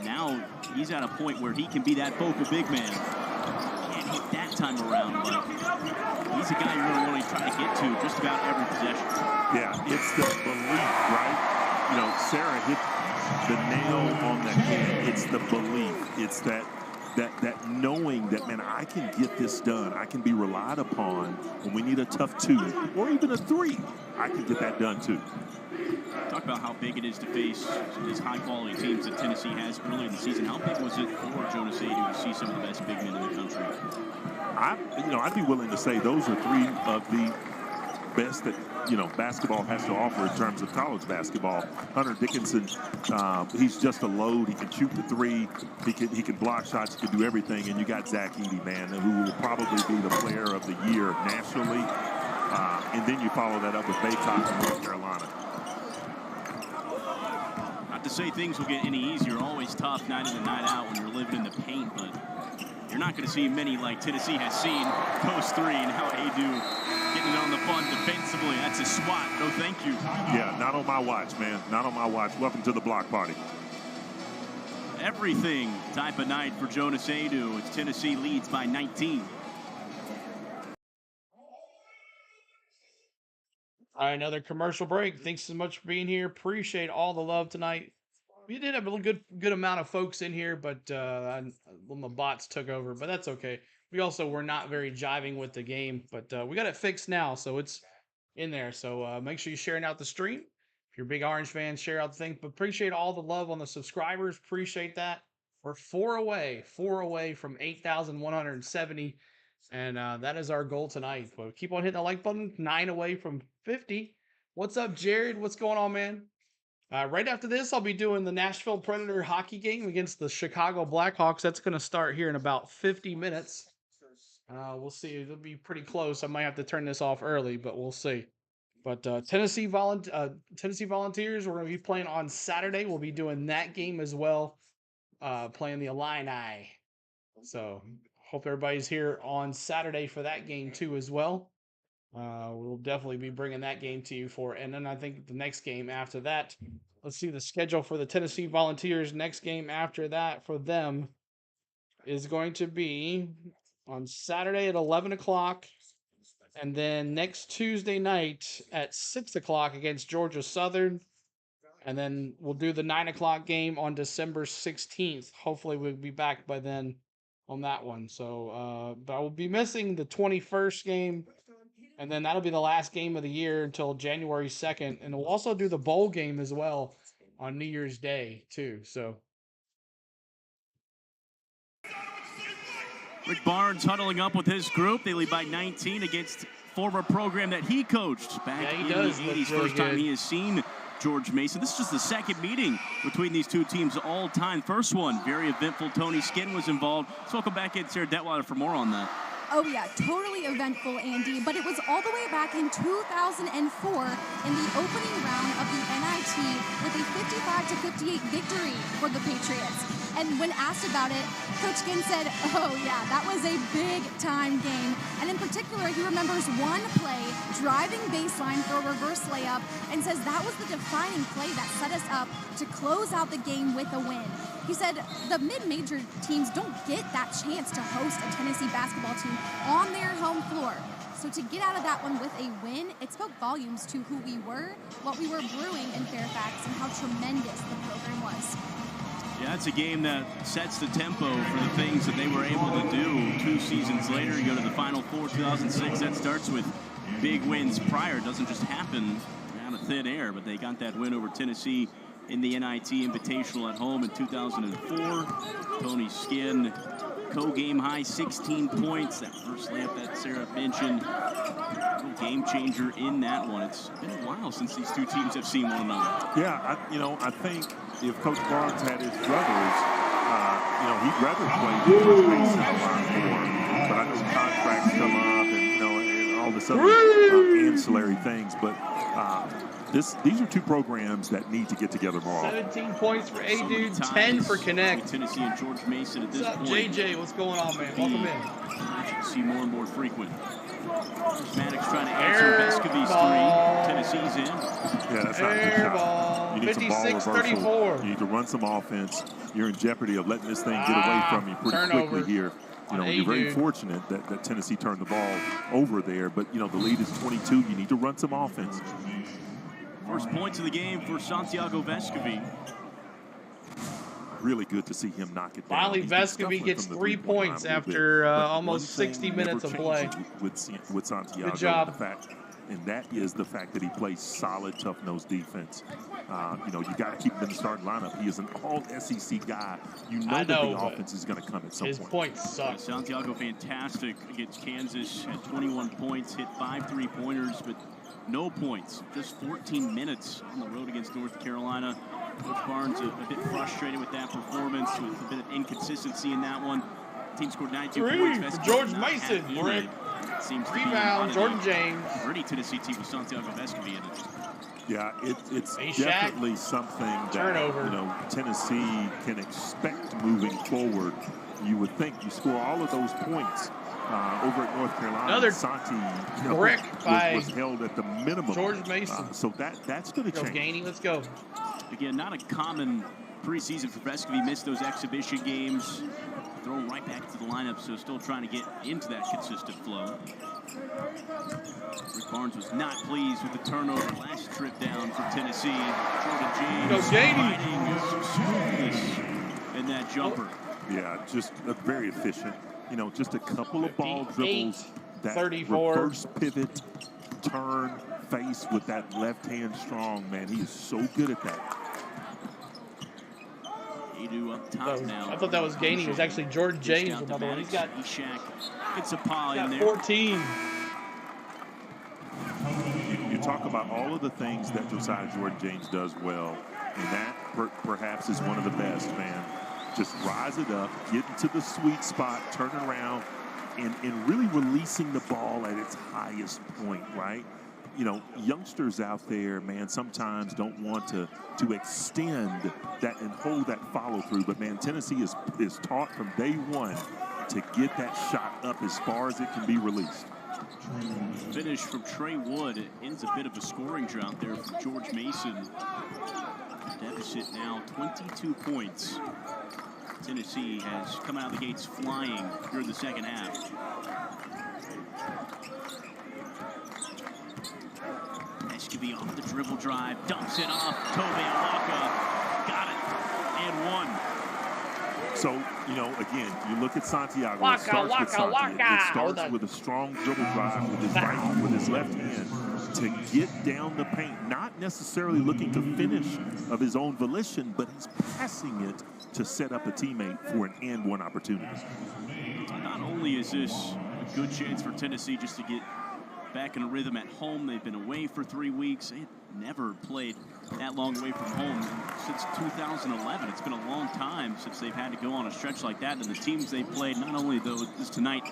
Now he's at a point where he can be that vocal big man. Can't hit that time around, but he's a guy you're going to want to try to get to just about every possession. Yeah, it's the belief, right? You know, Sarah hit the nail on the head. It's the belief. It's that knowing that, man, I can get this done. I can be relied upon when we need a tough 2 or even a 3. I can get that done too. Talk about how big it is to face these high-quality teams that Tennessee has early in the season. How big was it for Jonas Aidoo to see some of the best big men in the country? I'd be willing to say those are 3 of the best that basketball has to offer in terms of college basketball. Hunter Dickinson, he's just a load. He can shoot the 3. He can block shots. He can do everything. And you got Zach Edey, man, who will probably be the player of the year nationally. And then you follow that up with Baytock from North Carolina. Not to say things will get any easier. Always tough night in and night out when you're living in the paint, but you're not going to see many like Tennessee has seen post 3 and how Aidoo getting it on the fun defensively. That's a swat. No, thank you. Yeah, not on my watch, man. Not on my watch. Welcome to the block party. Everything type of night for Jonas Aidoo. It's Tennessee leads by 19. All right, another commercial break. Thanks so much for being here. Appreciate all the love tonight. We did have a good amount of folks in here, but my bots took over. But that's okay. We also were not very jiving with the game, but we got it fixed now, so it's in there. So make sure you're sharing out the stream. If you're a big Orange fan, share out the thing. But appreciate all the love on the subscribers. Appreciate that. We're 4 away from 8,170. And that is our goal tonight. But keep on hitting the like button. 9 away from 50. What's up, Jared? What's going on, man? Right after this, I'll be doing the Nashville Predator hockey game against the Chicago Blackhawks. That's going to start here in about 50 minutes. We'll see. It'll be pretty close. I might have to turn this off early, but we'll see. But Tennessee Volunteers, we're going to be playing on Saturday. We'll be doing that game as well, playing the Illini. So hope everybody's here on Saturday for that game too as well. We'll definitely be bringing that game to you and then I think the next game after that, let's see the schedule for the Tennessee Volunteers. Next game after that for them is going to be on Saturday at 11 o'clock, and then next Tuesday night at 6 o'clock against Georgia Southern, and then we'll do the 9 o'clock game on December 16th. Hopefully we'll be back by then on that one. So, but I will be missing the 21st game, and then that'll be the last game of the year until January 2nd, and we'll also do the bowl game as well on New Year's Day too. So. Rick Barnes huddling up with his group. They lead by 19 against former program that he coached back in the 80s. First time he has seen George Mason. This is just the second meeting between these two teams all time. First one, very eventful. Tony Skinn was involved. Let's welcome back in Sarah Detweiler for more on that. Oh yeah, totally eventful, Andy, but it was all the way back in 2004 in the opening round of the NIT with a 55-58 victory for the Patriots. And when asked about it, Coach Skinn said, oh yeah, that was a big-time game. And in particular, he remembers one play, driving baseline for a reverse layup, and says that was the defining play that set us up to close out the game with a win. He said the mid-major teams don't get that chance to host a Tennessee basketball team on their home floor. So to get out of that one with a win, it spoke volumes to who we were, what we were brewing in Fairfax, and how tremendous the program was. Yeah, it's a game that sets the tempo for the things that they were able to do 2 seasons later. You go to the Final Four 2006. That starts with big wins prior. It doesn't just happen out of thin air, but they got that win over Tennessee in the NIT Invitational at home in 2004. Tony Skinn, co-game high 16 points. That first layup that Sarah mentioned, real game changer in that one. It's been a while since these two teams have seen one another. Yeah, I think if Coach Barnes had his druthers, he'd rather play George Mason a lot more. But I know contracts come up and all this other ancillary things. But these are two programs that need to get together more often. 17 points for Aidoo, 10 for Connect. Tennessee and George Mason at this point. What's up, JJ? What's going on, man? Welcome in. See more and more frequent. Maddox trying to answer Vescovi's three. Tennessee's in. Yeah, that's not a good shot. Ball. You need some ball 56-34. reversal. You need to run some offense. You're in jeopardy of letting this thing get away from you pretty quickly here. You're very fortunate that Tennessee turned the ball over there, but the lead is 22. You need to run some offense. First points of the game for Santiago Vescovi. Really good to see him knock it down. Finally, Vescovi gets 3 points after almost 60 minutes of play. With Santiago, good job. And that is the fact that he plays solid, tough-nosed defense. You got to keep him in the starting lineup. He is an all-SEC guy. You know that the offense is going to come at some point. His points suck. Santiago fantastic against Kansas. Had 21 points, hit 5 3-pointers, but no points. Just 14 minutes on the road against North Carolina. Coach Barnes a bit frustrated with that performance, with a bit of inconsistency in that one. Team scored 92 points. For George Mason. Seems to rebound, Jordan James. Pretty Tennessee team with Santiago Vescovi in it. Yeah, it's definitely something that Tennessee can expect moving forward. You would think you score all of those points over at North Carolina. Another Santi brick by was held at the minimum. George Mason. So that's going to change. Gainey, let's go. Again, not a common preseason for Vescovi. Missed those exhibition games. Thrown right back into the lineup, so still trying to get into that consistent flow. Rick Barnes was not pleased with the turnover last trip down for Tennessee. Jordan James finding some smoothness in that jumper. Yeah, just very efficient. Just a couple of ball dribbles. That 34. Reverse pivot, turn, face with that left hand strong, man. He is so good at that. Aidoo up top now. I thought that was Gainey. It was actually George James. Another one. He's got Gets a pile in there. 14. You talk about all of the things that Josiah Jordan James does well, and that perhaps is one of the best, man. Just rise it up, get into the sweet spot, turn around, and really releasing the ball at its highest point, right? Youngsters out there, man, sometimes don't want to extend that and hold that follow through. But, man, Tennessee is taught from day one to get that shot up as far as it can be released. Finish from Trey Wood. It ends a bit of a scoring drought there for George Mason. Deficit now 22 points. Tennessee has come out of the gates flying during the second half. Vescovi off the dribble drive, dumps it off. Tobe Awaka got it and one. So, again, you look at Santiago. It starts with a strong dribble drive with his left hand to get down the paint. Not necessarily looking to finish of his own volition, but he's passing it to set up a teammate for an and one opportunity. Not only is this a good chance for Tennessee just to get back in a rhythm at home. They've been away for 3 weeks. They've never played that long away from home since 2011. It's been a long time since they've had to go on a stretch like that. And the teams they've played, not only though is tonight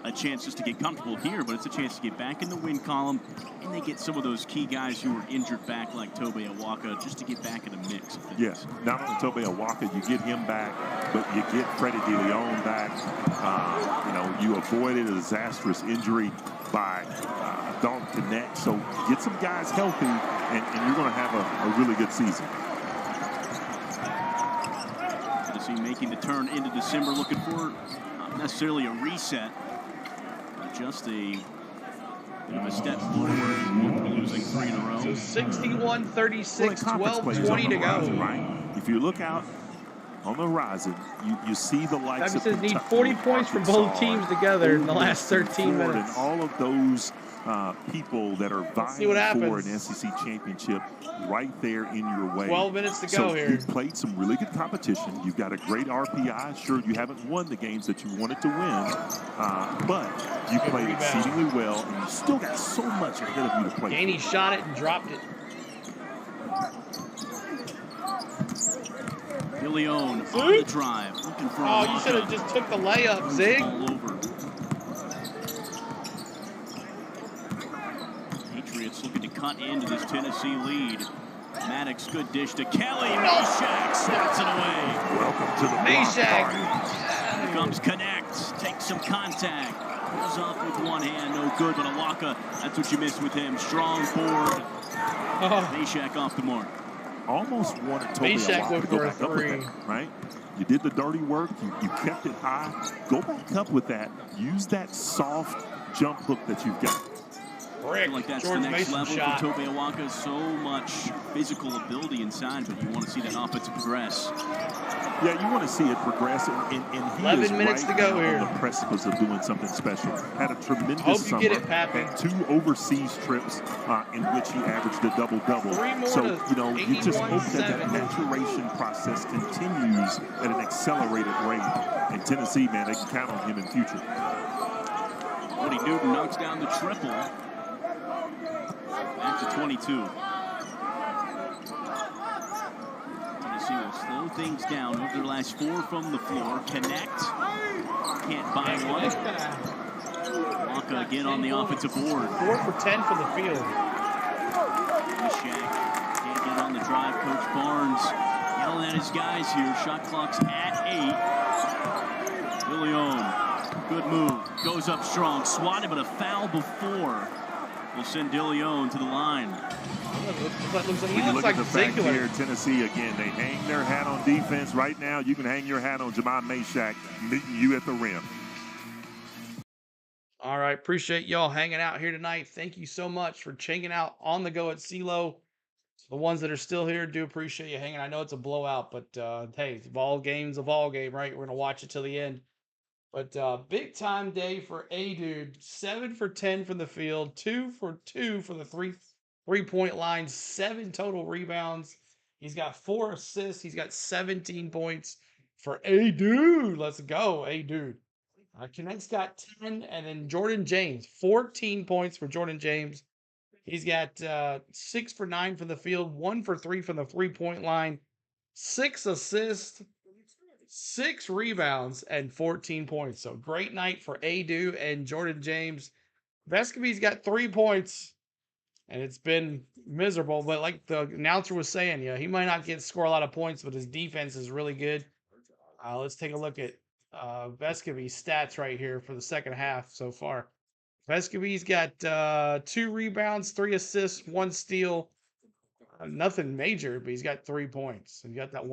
a chance just to get comfortable here, but it's a chance to get back in the win column. And they get some of those key guys who were injured back, like Tobe Awaka, just to get back in the mix. Yes, not only Tobe Awaka, you get him back, but you get Freddie DeLeon back. You avoided a disastrous injury by Dalton Connect. So get some guys healthy, and you're going to have a really good season. Tennessee making the turn into December, looking for not necessarily a reset, but just a bit of a step forward, losing 3 in a row. So 61-36, 12-20 to go. Right? If you look out on the horizon, you see the likes of Kentucky need 40 points from both teams together in the last 13 minutes. And all of those people that are vying for an SEC championship right there in your way. 12 minutes to go here. You've played some really good competition. You've got a great RPI. Sure, you haven't won the games that you wanted to win, but you played exceedingly well, and you still got so much ahead of you to play. Gainey shot it and dropped it. DeLeon on the drive, looking for Oh, you should have just took the layup, Zig. All over. Patriots looking to cut into this Tennessee lead. Maddox, good dish to Kelly. Meshack snaps it away. Welcome to the Meshack. Here comes Connect, takes some contact. Goes off with one hand, no good, but Awaka, that's what you missed with him. Strong board. Meshack off the mark. Almost wanted Toby Awaka to go back up with that, right? You did the dirty work. You kept it high. Go back up with that. Use that soft jump hook that you've got. I feel like that's George the next Mason level shot. for Toby Awaka. So much physical ability inside, but you want to see that offense progress. Yeah, you want to see it progress, and he 11 is minutes right to go now here. on the precipice of doing something special. Had a tremendous Hope you summer. get it, Pappy. Had 2 overseas trips in which he averaged a double-double. 3 more So, to you just hope that 81-7. maturation process continues at an accelerated rate. And Tennessee, man, they can count on him in future. Woody Newton knocks down the triple. Back to 22. Tennessee will slow things down over their last 4 from the floor. Connect. Can't buy one. Waka again on the offensive board. 4 for 10 from the field. Meshack can't get on the drive. Coach Barnes yelling at his guys here. Shot clock's at 8. DeLeon, good move. Goes up strong. Swatted, but a foul before. Will send DeLeon to the line. He looks like the fact Ziegler. here, Tennessee, again, they hang their hat on defense. Right now, you can hang your hat on Jahmai Meshack meeting you at the rim. All right, appreciate y'all hanging out here tonight. Thank you so much for checking out On the Go at CeeLo. The ones that are still here, do appreciate you hanging. I know it's a blowout, but hey, Vol game's a Vol game, right? We're going to watch it till the end. But big time day for Aidoo. 7 for 10 from the field, 2 for 2 from the three-point line, 7 total rebounds. He's got 4 assists. He's got 17 points for Aidoo. Let's go, Aidoo. Connect's got 10, and then Jordan James, 14 points for Jordan James. He's got 6 for 9 from the field, 1 for 3 from the three-point line, 6 assists, 6 rebounds, and 14 points. So great night for Aidoo and Jordan James. Vescovi's got 3 points, and it's been miserable. But like the announcer was saying, yeah, he might not score a lot of points, but his defense is really good. Let's take a look at Vescovi's stats right here for the second half so far. Vescovi's got 2 rebounds, 3 assists, 1 steal. Nothing major, but he's got 3 points. He's got that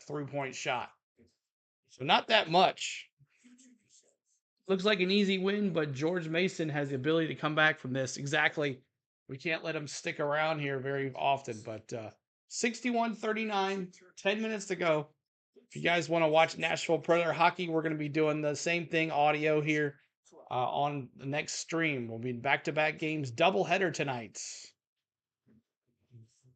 3-point shot. So not that much. Looks like an easy win, but George Mason has the ability to come back from this. Exactly. We can't let him stick around here very often, but 61-39, 10 minutes to go. If you guys want to watch Nashville Predator hockey, we're going to be doing the same thing, audio here on the next stream. We'll be back-to-back games, doubleheader tonight.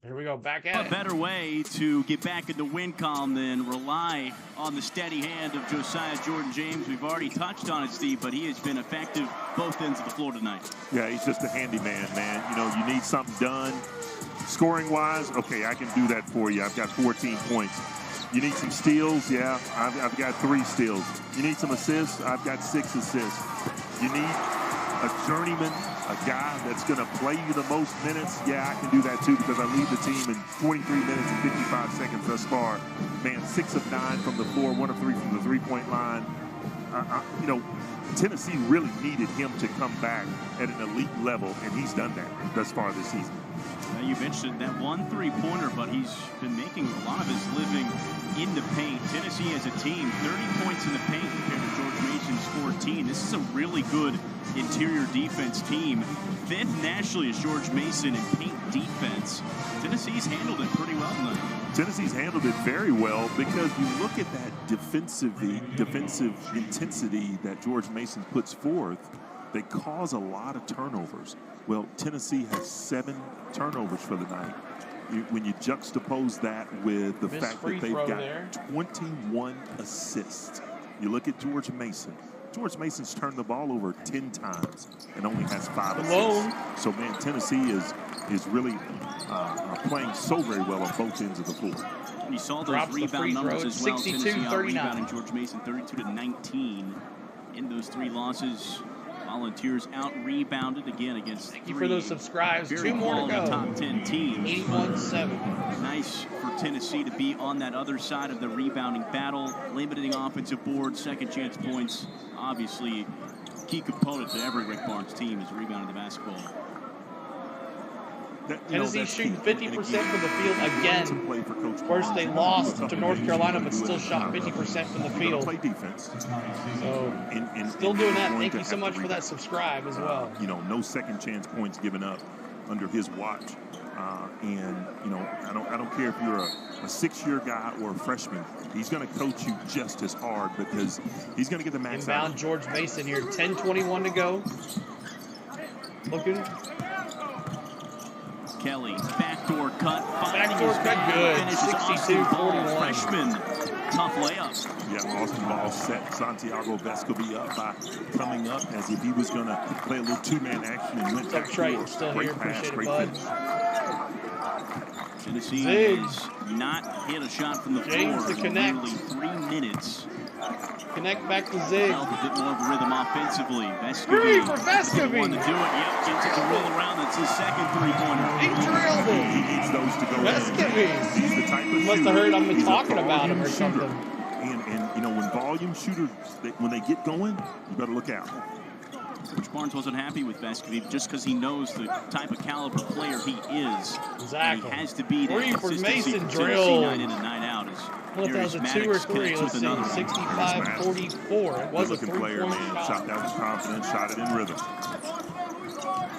Here we go, back at it. A better way to get back in the win column than rely on the steady hand of Josiah Jordan James. We've already touched on it, Steve, but he has been effective both ends of the floor tonight. Yeah, he's just a handyman, man. You know, you need something done scoring-wise. Okay, I can do that for you. I've got 14 points. You need some steals? Yeah, I've got 3 steals. You need some assists? I've got 6 assists. You need a journeyman, a guy that's going to play you the most minutes? Yeah, I can do that too because I lead the team in 23 minutes and 55 seconds thus far. Man, 6 of 9 from the floor, 1 of 3 from the three-point line. You know, Tennessee really needed him to come back at an elite level, and he's done that thus far this season. Now you mentioned that 1 3-pointer, but he's been making a lot of his living in the paint. Tennessee as a team, 30 points in the paint compared to George Mason's 14. This is a really good interior defense team. 5th nationally is George Mason in paint defense. Tennessee's handled it pretty well tonight. Tennessee's handled it very well because you look at that defensive intensity that George Mason puts forth. they cause a lot of turnovers. Well, Tennessee has 7 turnovers for the night. When you juxtapose that with the fact that they've got 21 assists, you look at George Mason. George Mason's turned the ball over 10 times and only has 5 assists. So, man, Tennessee is really playing so very well on both ends of the floor. You saw those rebound numbers as well. Tennessee out-rebounding George Mason 32-19 in those 3 losses. Volunteers out-rebounded again against Thank you for those subscribes. 2 more to go. Top 10 teams. 81-7. Nice for Tennessee to be on that other side of the rebounding battle, limiting offensive boards, second chance points. Obviously, key component to every Rick Barnes team is rebounding the basketball. Tennessee shooting 50% from the field again. Of course, they lost to North Carolina, but still shot 50% from the field. Play defense. So, still doing that. Thank you so much for that subscribe as well. No second chance points given up under his watch. And I don't care if you're a 6-year guy or a freshman. He's going to coach you just as hard because he's going to get the max out. Inbound George Mason here. 10:21 to go. Looking. Kelly, backdoor cut. Backdoor cut, good. 62-41. Freshman, tough layup. Yeah, Austin Ball set Santiago Vescovi up by coming up as if he was going to play a little 2-man action and went back to still here. Appreciate it, bud. Tennessee has not hit a shot from the James floor to connect. in nearly 3 minutes. Connect back to Zig. A bit more of a rhythm offensively. Three for Vescovi. Want to do it. Yep, gets it to roll around. That's his second 3-pointer. He drilled it. He needs those to go Vescovi. in. He's the type of you must have heard I've been talking about him or something. And when volume shooters, when they get going, you better look out. Coach Barnes wasn't happy with Vescovi just because he knows the type of caliber player he is. Exactly. And he has to be that 3 for consistency Mason for drill. night in and night out. Well, if that was a 2 or 3, let's see, 65-44. It was a 3-point shot. Shot that was confident, shot it in rhythm.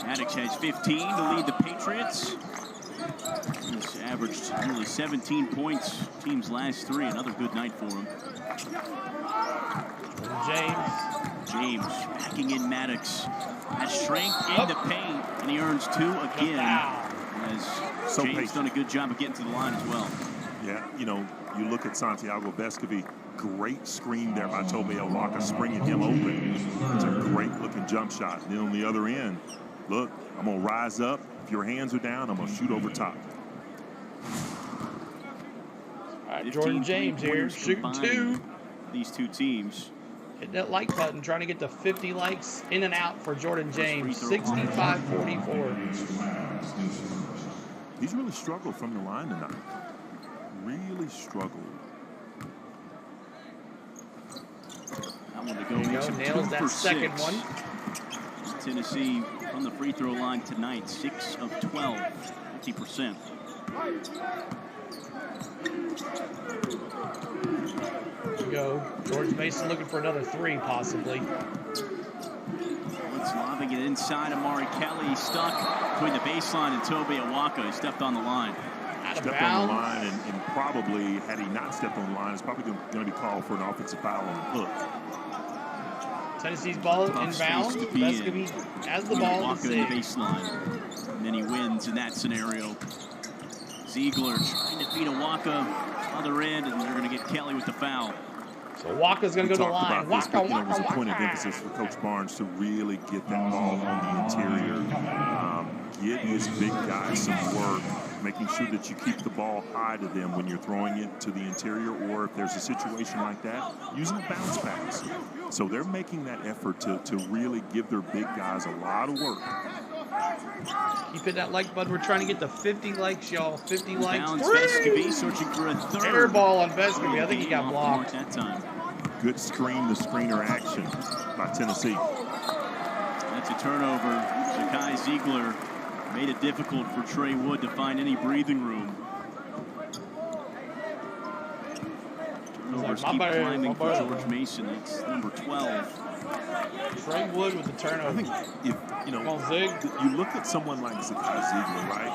Maddox has 15 to lead the Patriots. He's averaged nearly 17 points. Team's last 3, another good night for him. James backing in Maddox. Has strength in the paint, and he earns 2 again. As James done a good job of getting to the line as well. Yeah, you look at Santiago Vescovi, great screen there by Tobe Awaka, springing him open. It's a great-looking jump shot. And then on the other end, look, I'm going to rise up. If your hands are down, I'm going to shoot over top. All right, Jordan James here, shooting 2. These 2 teams. Hit that like button, trying to get to 50 likes in and out for Jordan James. 65-44. He's really struggled from the line tonight. Really struggled. I'm going to go nails that second one. Tennessee from the free throw line tonight, 6 of 12, 50%. There we go. George Mason looking for another 3, possibly. It's lobbing it inside. Amari Kelly stuck between the baseline and Tobe Awaka. He stepped on the line. Stepped on the line, and probably, had he not stepped on the line, it's probably going to be called for an offensive foul on the hook. Tennessee's ball inbound. Vescovi has the ball. Awaka in the baseline. And then he wins in that scenario. Ziegler trying to feed Awaka other end, and they're going to get Kelly with the foul. So Waka's going to go to the line. Waka. It was a point of emphasis for Coach Barnes to really get that ball on the interior. Get his big guys some work, making sure that you keep the ball high to them when you're throwing it to the interior, or if there's a situation like that, using a bounce pass. So they're making that effort to really give their big guys a lot of work. Keep hitting that like button. We're trying to get to 50 likes, y'all. 50 likes. Vescovi searching for a third. Air ball on Vescovi. I think he got blocked. That time. Good screen-to-screener action by Tennessee. That's a turnover. Zakai Ziegler made it difficult for Trey Wood to find any breathing room. Turnovers keep climbing for George Mason. It's number 12. Trey Wood with the turnover. I think if you look at someone like Zakai Ziegler, right?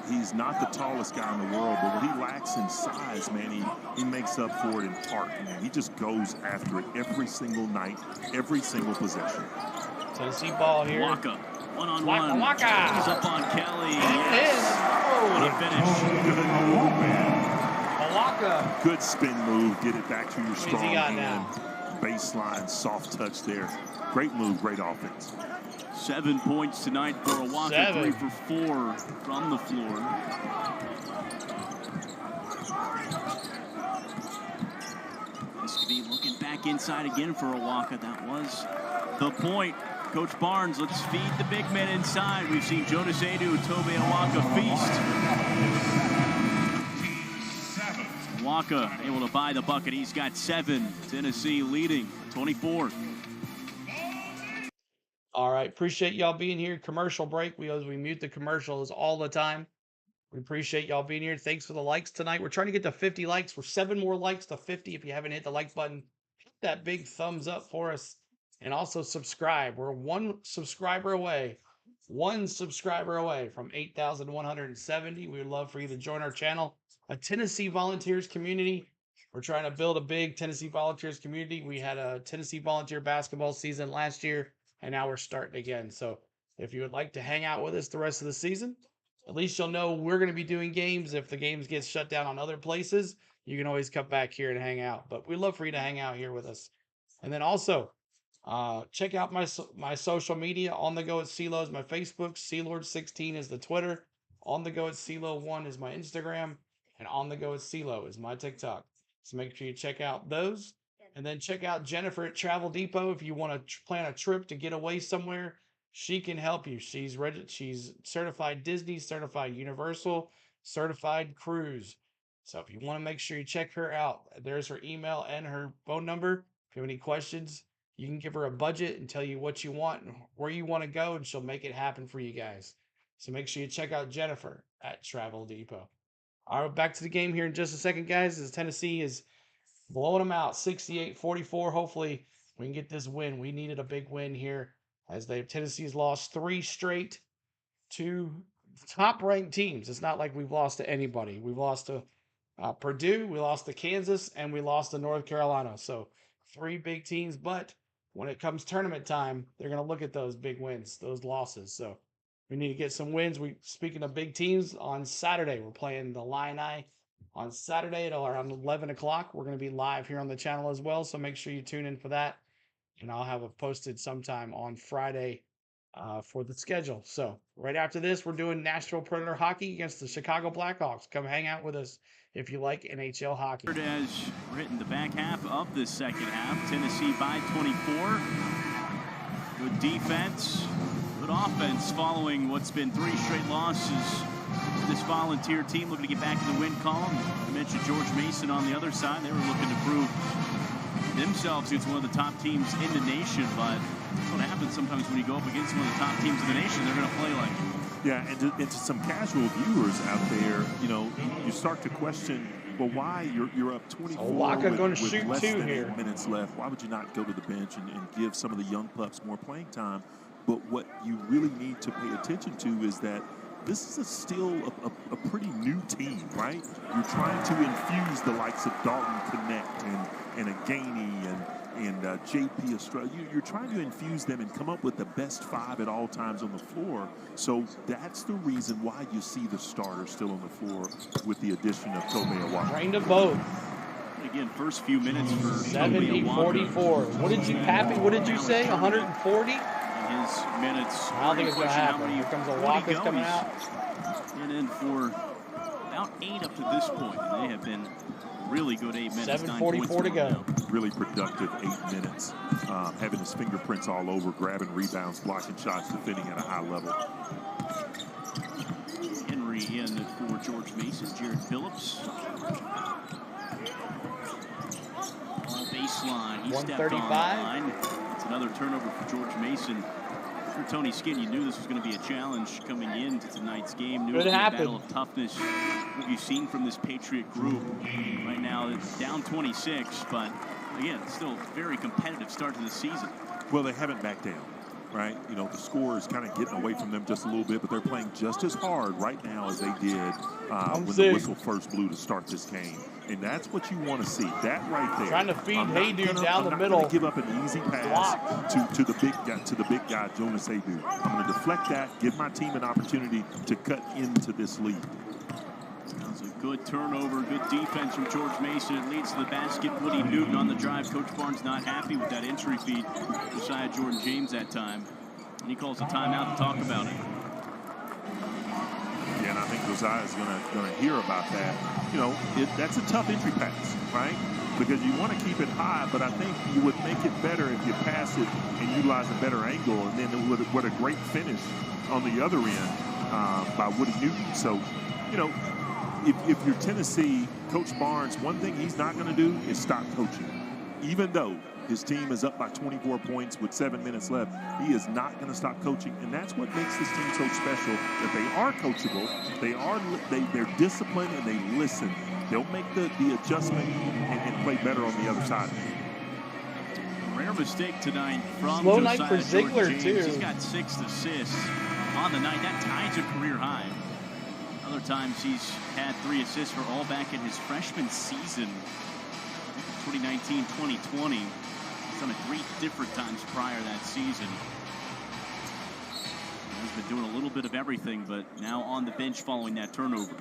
He's not the tallest guy in the world, but when he lacks in size, man, he makes up for it in heart, man. He just goes after it every single night, every single possession. Tennessee ball here. Waka, one-on-one. Waka. He's up on Kelly. Yes. What a finish. Good move, man. Waka. Good spin move. Get it back to your strong he got hand. now? Baseline, soft touch there. Great move, great offense. 7 points tonight for Waka. 3 for 4 from the floor. Vescovi looking back inside again for Waka. That was the point. Coach Barnes, let's feed the big men inside. We've seen Jonas Aidoo, Tobe Waka feast. Waka able to buy the bucket. He's got 7. Tennessee leading 24. All right. Appreciate y'all being here. Commercial break. We mute the commercials all the time. We appreciate y'all being here. Thanks for the likes tonight. We're trying to get to 50 likes. We're 7 more likes to 50. If you haven't hit the like button, hit that big thumbs up for us. And also subscribe. We're 1 subscriber away. 1 subscriber away from 8,170. We would love for you to join our channel. A Tennessee Volunteers community. We're trying to build a big Tennessee Volunteers community. We had a Tennessee Volunteer basketball season last year, and now we're starting again. So if you would like to hang out with us the rest of the season, at least you'll know we're going to be doing games. If the games get shut down on other places, you can always come back here and hang out. But we'd love for you to hang out here with us. And then also, check out my social media. On the Go at CeeLo is my Facebook. CeeLord16 is the Twitter. On the Go at CeeLo1 is my Instagram. And On the Go at CeeLo is my TikTok. So make sure you check out those. And then check out Jennifer at Travel Depot. If you want to plan a trip to get away somewhere, she can help you. She's certified Disney, certified Universal, certified cruise. So if you want to make sure you check her out, there's her email and her phone number. If you have any questions, you can give her a budget and tell you what you want and where you want to go, and she'll make it happen for you guys. So make sure you check out Jennifer at Travel Depot. All right, back to the game here in just a second, guys, as Tennessee is blowing them out 68-44. Hopefully we can get this win. We needed a big win here as Tennessee's lost 3 straight to top-ranked teams. It's not like we've lost to anybody. We've lost to Purdue, we lost to Kansas, and we lost to North Carolina. So 3 big teams, but when it comes tournament time, they're going to look at those big wins, those losses. So we need to get some wins. Speaking of big teams, on Saturday, we're playing the Illini. On Saturday at around 11 o'clock, we're going to be live here on the channel as well. So make sure you tune in for that. And I'll have it posted sometime on Friday for the schedule. So right after this, we're doing Nashville Predator hockey against the Chicago Blackhawks. Come hang out with us if you like NHL hockey. As we're hitting the back half of this second half, Tennessee by 24. Good defense, good offense following what's been 3 straight losses. This Volunteer team looking to get back in the win column. I mentioned George Mason on the other side. They were looking to prove themselves against one of the top teams in the nation, but that's what happens sometimes when you go up against one of the top teams in the nation. They're going to play like it. Yeah, and to some casual viewers out there, you know, you start to question, well, why you're up 24 with less than 8 minutes left. Why would you not go to the bench and give some of the young pups more playing time? But what you really need to pay attention to is that this is still a pretty new team, right? You're trying to infuse the likes of Dalton Connect and Aganey and JP Estrella. You're trying to infuse them and come up with the best 5 at all times on the floor. So that's the reason why you see the starter still on the floor with the addition of Tobe Awaka. Train to both. Again, first few minutes for 70-44. What did you, Pappy? What did you say? 140? His minutes. I don't think it's going to happen. Here comes Awaka's coming out. And in for about 8 up to this point. And they have been really good 8 minutes. 7:44 to go. Really productive 8 minutes. Having his fingerprints all over, grabbing rebounds, blocking shots, defending at a high level. Henry in for George Mason. Jared Phillips. Baseline. He stepped on the line. It's another turnover for George Mason. For Tony Skinn, you knew this was going to be a challenge coming into tonight's game. Knew it was a battle of toughness. What you've seen from this Patriot group right now, it's down 26, but again, still a very competitive start to the season. Well, they haven't backed down. right? You know, the score is kind of getting away from them just a little bit, but they're playing just as hard right now as they did when the whistle first blew to start this game. And that's what you want to see. That right there. Trying to feed Aidoo down the middle. I'm not going to give up an easy pass to the big guy, Jonas Aidoo. I'm going to deflect that, give my team an opportunity to cut into this lead. That was a good turnover, good defense from George Mason. It leads to the basket. Woody Newton on the drive. Coach Barnes not happy with that entry feed. Josiah Jordan-James that time. And he calls a timeout to talk about it. Yeah, and I think Josiah's gonna hear about that. You know, that's a tough entry pass, right? Because you want to keep it high, but I think you would make it better if you pass it and utilize a better angle. And then what a great finish on the other end by Woody Newton. So, you know, if you're Tennessee, Coach Barnes, one thing he's not going to do is stop coaching. Even though his team is up by 24 points with 7 minutes left, he is not going to stop coaching. And that's what makes this team so special, that they are coachable, they're disciplined, and they listen. They'll make the adjustment and play better on the other side. Rare mistake tonight from slow Josiah night for Ziegler, too. He's got 6 assists on the night. That ties a career high. Other times he's had 3 assists for all back in his freshman season, 2019-2020. He's done it 3 different times prior that season. He's been doing a little bit of everything, but now on the bench following that turnover.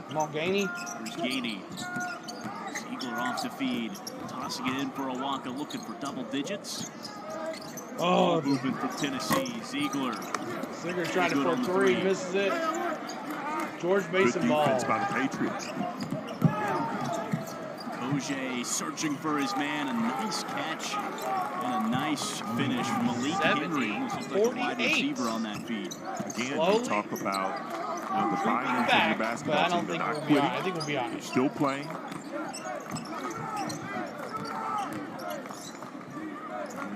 Come on, Gainey. Here's Gainey. Ziegler off the feed. Tossing it in for Awaka, looking for double digits. Oh, movement from Tennessee. Ziegler. Ziegler trying to for 3, misses it. George Mason ball. Good defense by the Patriots. Oje searching for his man. A nice catch and a nice finish from Malik Henry. Looks like a wide receiver on that feed. Again, you talk about the buy-in from your basketball but I don't team. think we'll be on. I think we'll be on. Still playing.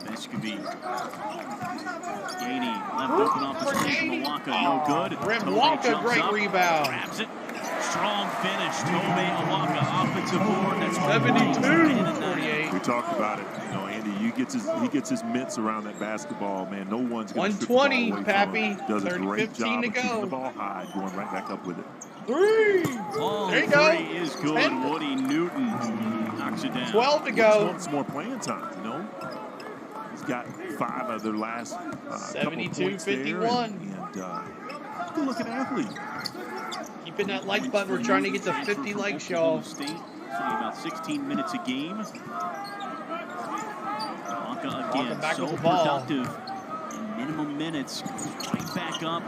Vescovi. Gainey left open off the screen from Awaka. No good. Awaka, great up, rebound. Grabs it. Strong finish. Tobe Awaka, offensive board. That's 72-48. We talked about it. You know, Andy, he gets his mitts around that basketball, man. No one's going to 120, Pappy. Does a 30, great 15 job to of keeping go. the ball high, going right back up with it. 3. There you go. 3 is good. 10. Woody Newton knocks it down. 12 to go. Wants more playing time, you know. He's got 5 of their last 72-51. And good looking athlete. Keeping that like button. We're trying to get to 50 likes, y'all. State, about 16 minutes a game. Awaka again, back so with the ball. productive. In minimum minutes, right back up.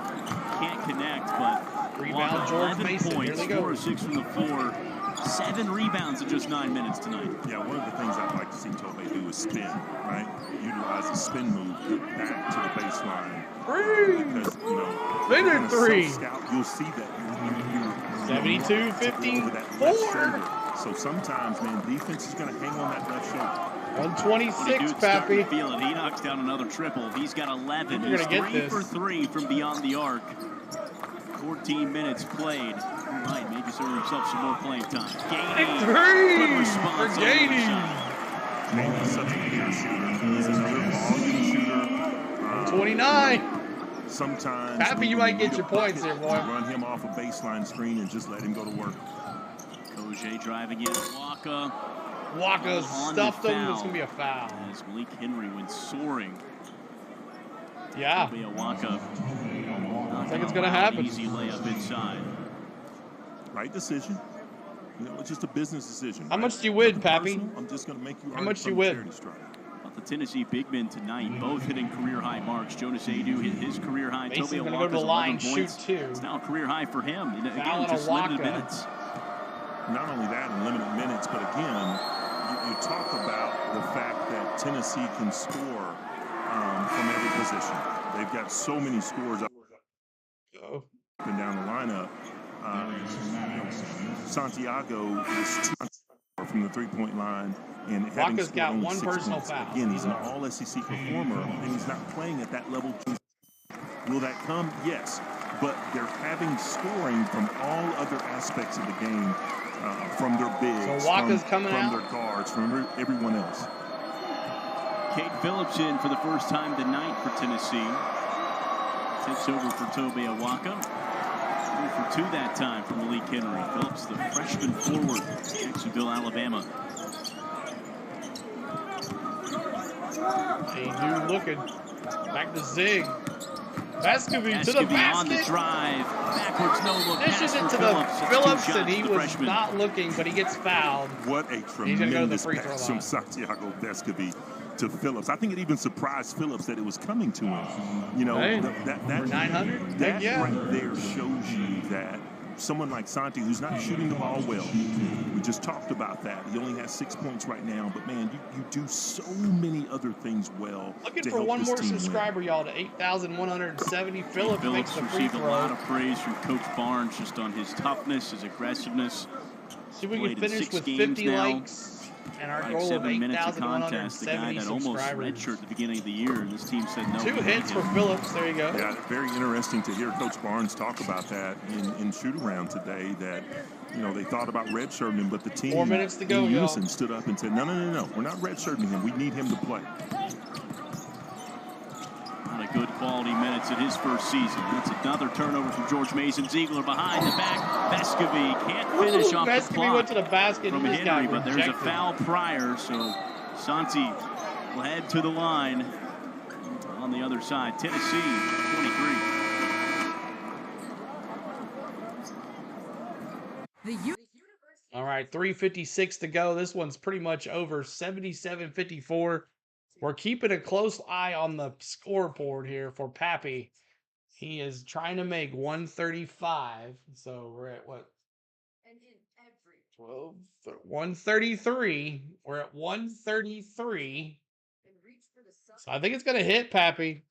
Can't connect, but Rebound, George 11 Mason. points, Here they go. 4 or 6 from the floor. 7 rebounds in just 9 minutes tonight. Yeah, one of the things I'd like to see Tobe do is spin, right? Utilize the spin move, get back to the baseline. 3. Because, you know, Minute 3. Scout, you'll see that. 72-54. So sometimes, man, defense is going to hang on that left shoulder. 126, Pappy. Feel it. He knocks down another triple. He's got 11. You're He's gonna get 3 this. for 3 from beyond the arc. 14 minutes played. All right, maybe serve himself some more playing time. Gainey. 3 Good response for on the Gainey. shot. Gainey's such a leader shooter. He's another volume shooter. 29. Sometimes Pappy, you might get your points here, boy. Run him off a baseline screen and just let him go to work. Koje driving in. Waka. Waka On stuffed the him. foul. It's going to be a foul. As Malik Henry went soaring. Yeah. It'll be a Waka. I think it's going to happen. Easy layup inside. Right decision. You know, it's just a business decision. How right? much do you win, Nothing Pappy? personal. I'm just going to make you How earn much from do you the win? charity stripe. The Tennessee big men tonight, both hitting career high marks. Jonas Aidoo hit his career high. Mason's Tobe going to go to the Awaka's line, 11 shoot points. 2. It's now a career high for him. Foul Again, on just limited Awaka. minutes. Not only that, in limited minutes, but again, you talk about the fact that Tennessee can score from every position. They've got so many scores up and down the lineup. Santiago is 2 from the three-point line, and having Waka's scored got only 1 6 personal points. foul. Again, he's an all-SEC performer, and he's not playing at that level. Will that come? Yes. But they're having scoring from all other aspects of the game. from their bigs, so Waka's coming from out. their guards, from everyone else. Cade Phillips in for the first time tonight for Tennessee. Takes over for Tobe Awaka. 2 for 2 that time from Malik Henry. Phillips, the freshman forward, Jacksonville, Alabama. Aidoo looking. Back to Zig. Vescovi to the basket. On the drive. Backwards, no look. Dishes it to Phillips, and he was not looking, but he gets fouled. What a tremendous pass from Santiago Vescovi to Phillips. I think it even surprised Phillips that it was coming to him. You know, hey, that 900. That right there shows you that someone like Santi, who's not shooting the ball well, we just talked about that. He only has 6 points right now, but man, you do so many other things well. Looking to for help one this more team subscriber, y'all, to 8,170. Phillips makes the free received throw. a lot of praise from Coach Barnes just on his toughness, his aggressiveness. See if we can finish with 50 likes. And our goal of 7 minutes of contest. The guy 8,170 that almost subscribers. redshirted at the beginning of the year, and this team said no. 2 hits for Phillips. There you go. Yeah, very interesting to hear Coach Barnes talk about that in shoot-around today, that, you know, they thought about redshirting him, but the team 4 minutes to go, in y'all. unison stood up and said, no, we're not redshirting him. We need him to play. Not a good quality minutes in his first season. That's another turnover from George Mason. Ziegler behind the back. Vescovi can't finish off the clock. Went to the basket from Henry, but there's a foul prior, so Santi will head to the line on the other side. Tennessee, 23. All right, 3:56 to go. This one's pretty much over. 77-54. We're keeping a close eye on the scoreboard here for Pappy. He is trying to make 135. So we're at what? 12, 133. We're at 133. So I think it's going to hit, Pappy.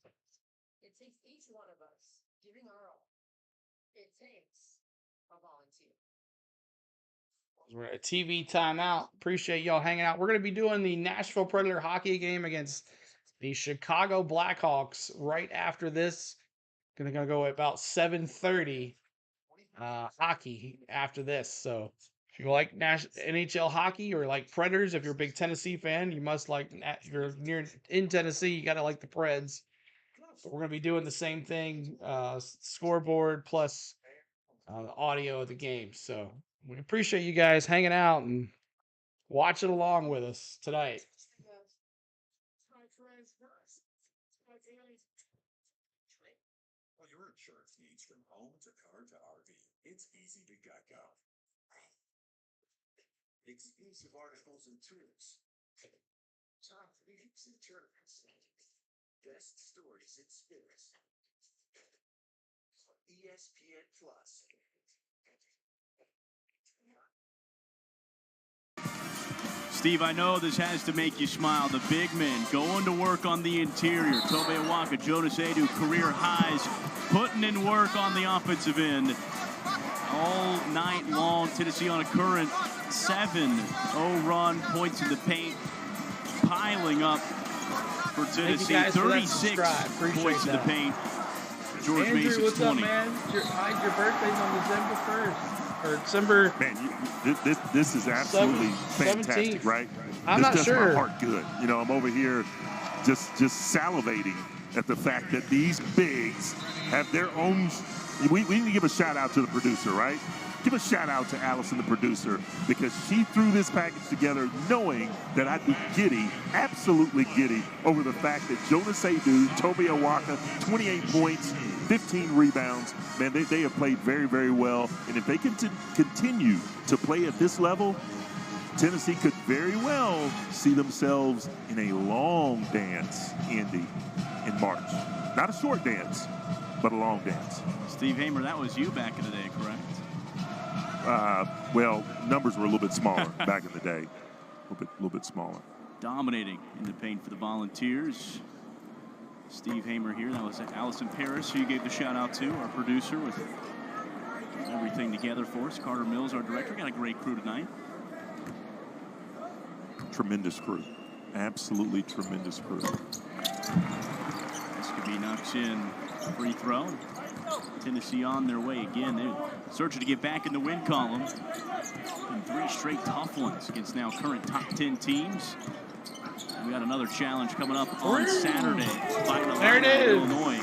It takes each one of us giving our all. It takes a volunteer. We're at a TV timeout. Appreciate y'all hanging out. We're going to be doing the Nashville Predator hockey game against the Chicago Blackhawks right after this. Going to go at about 7:30 hockey after this. So if you like NHL hockey or like Predators, if you're a big Tennessee fan, you must like, if you're in Tennessee, you got to like the Preds. But we're going to be doing the same thing, scoreboard plus audio of the game. So we appreciate you guys hanging out and watching along with us tonight. Well, your insurance needs from home to car to RV. It's easy to Geico. Exclusive articles and tools. Top leads and tournaments. Best stories in sports. ESPN Plus. Steve, I know this has to make you smile. The big men going to work on the interior. Tobe Awaka, Jonas Aidoo, career highs, putting in work on the offensive end. All night long, Tennessee on a current 7-0 run, points in the paint, piling up for Tennessee. 36 points in the paint. George Andrew, Mason's what's 20. up, man? Your birthday's on December 1st. Or December. Man, this is absolutely fantastic, 17th. right? I'm not does sure. my heart good. You know, I'm over here just salivating at the fact that these bigs have their own. We need to give a shout out to the producer, right? Give a shout out to Allison, the producer, because she threw this package together knowing that I'd be giddy, absolutely giddy, over the fact that Jonas Aidoo, Tobe Awaka, 28 points, 15 rebounds. Man, they have played very, very well. And if they can continue to play at this level, Tennessee could very well see themselves in a long dance, Andy, in March. Not a short dance, but a long dance. Steve Hamer, that was you back in the day, correct? Well, numbers were a little bit smaller back in the day. A little bit smaller. Dominating in the paint for the Volunteers. Steve Hamer here. That was Allison Paris, who you gave the shout out to, our producer, with everything together for us. Carter Mills, our director. Got a great crew tonight. Tremendous crew. Absolutely tremendous crew. Vescovi knocks in free throw. Tennessee on their way again. They're searching to get back in the win column. And 3 straight tough ones against now current top 10 teams. We got another challenge coming up on Saturday. There it is. Illinois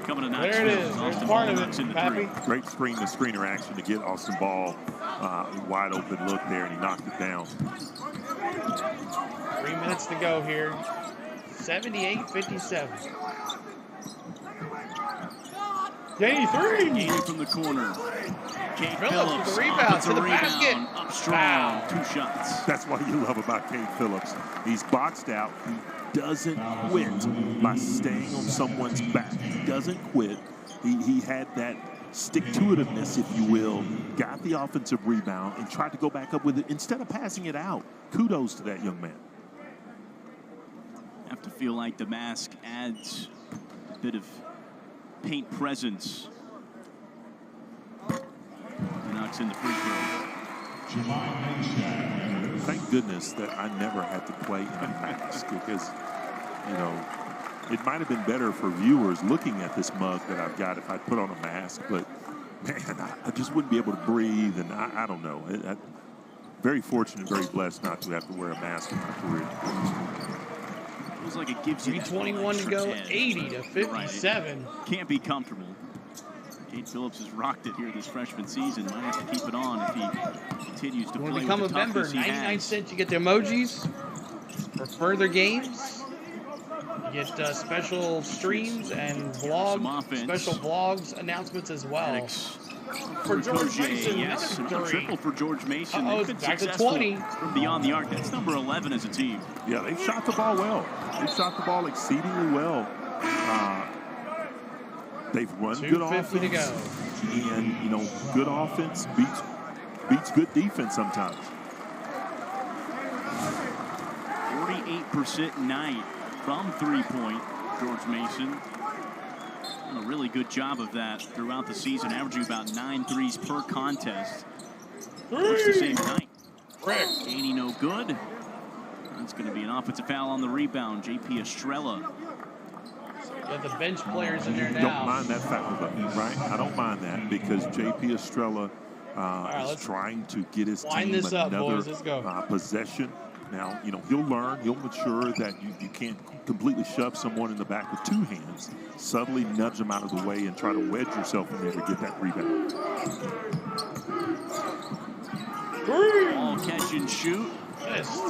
coming to Knoxville. There it is. There's part of it, Pappy. Great screen-to-screener action to get Austin Ball wide open look there, and he knocked it down. 3 minutes to go here. 78-57. Gainey three. Gainey from the corner. Cade Phillips with Phillips the rebound offensive to the rebound, basket. up strong, Wow. 2 shots. That's what you love about Cade Phillips. He's boxed out. He doesn't quit by staying on someone's back. He doesn't quit. He had that stick-to-itiveness, if you will, got the offensive rebound and tried to go back up with it instead of passing it out. Kudos to that young man. I have to feel like the mask adds a bit of paint presence. He knocks in the free throw. Thank goodness that I never had to play in a mask because, you know, it might have been better for viewers looking at this mug that I've got if I put on a mask, but man, I just wouldn't be able to breathe, and I don't know. Very fortunate, very blessed not to have to wear a mask in my career. Feels like it gives you 3:21 to go, edge. 80-57. Right. Can't be comfortable. Cade Phillips has rocked it here this freshman season. Might have to keep it on if he continues to When play we become a with the member, toughness he 99 has. cents, you get the emojis for further games. You get special streams and Some offense. special vlogs announcements as well. Maddox For George Roger, Mason, yes, another another three. triple for George Mason. Uh-oh, They've been back to successful 20. from beyond the arc. That's number 11 as a team. Yeah, they've shot the ball well. They've shot the ball exceedingly well. They've run good 2:50 to offense. go. And, you know, good offense beats good defense sometimes. 48% night from three-point, George Mason. Done a really good job of that throughout the season, averaging about 9 threes per contest. Looks the same tonight. Gainey no good. That's going to be an offensive foul on the rebound. JP Estrella. Got the bench players in there now. Don't mind that foul, though, right? I don't mind that because JP Estrella is trying to get his team this up, another boys. Let's go. Possession. Now, you know, he'll learn, he'll mature that you can't completely shove someone in the back with 2 hands, subtly nudge them out of the way and try to wedge yourself in there to get that rebound. Ball catch and shoot. Yes.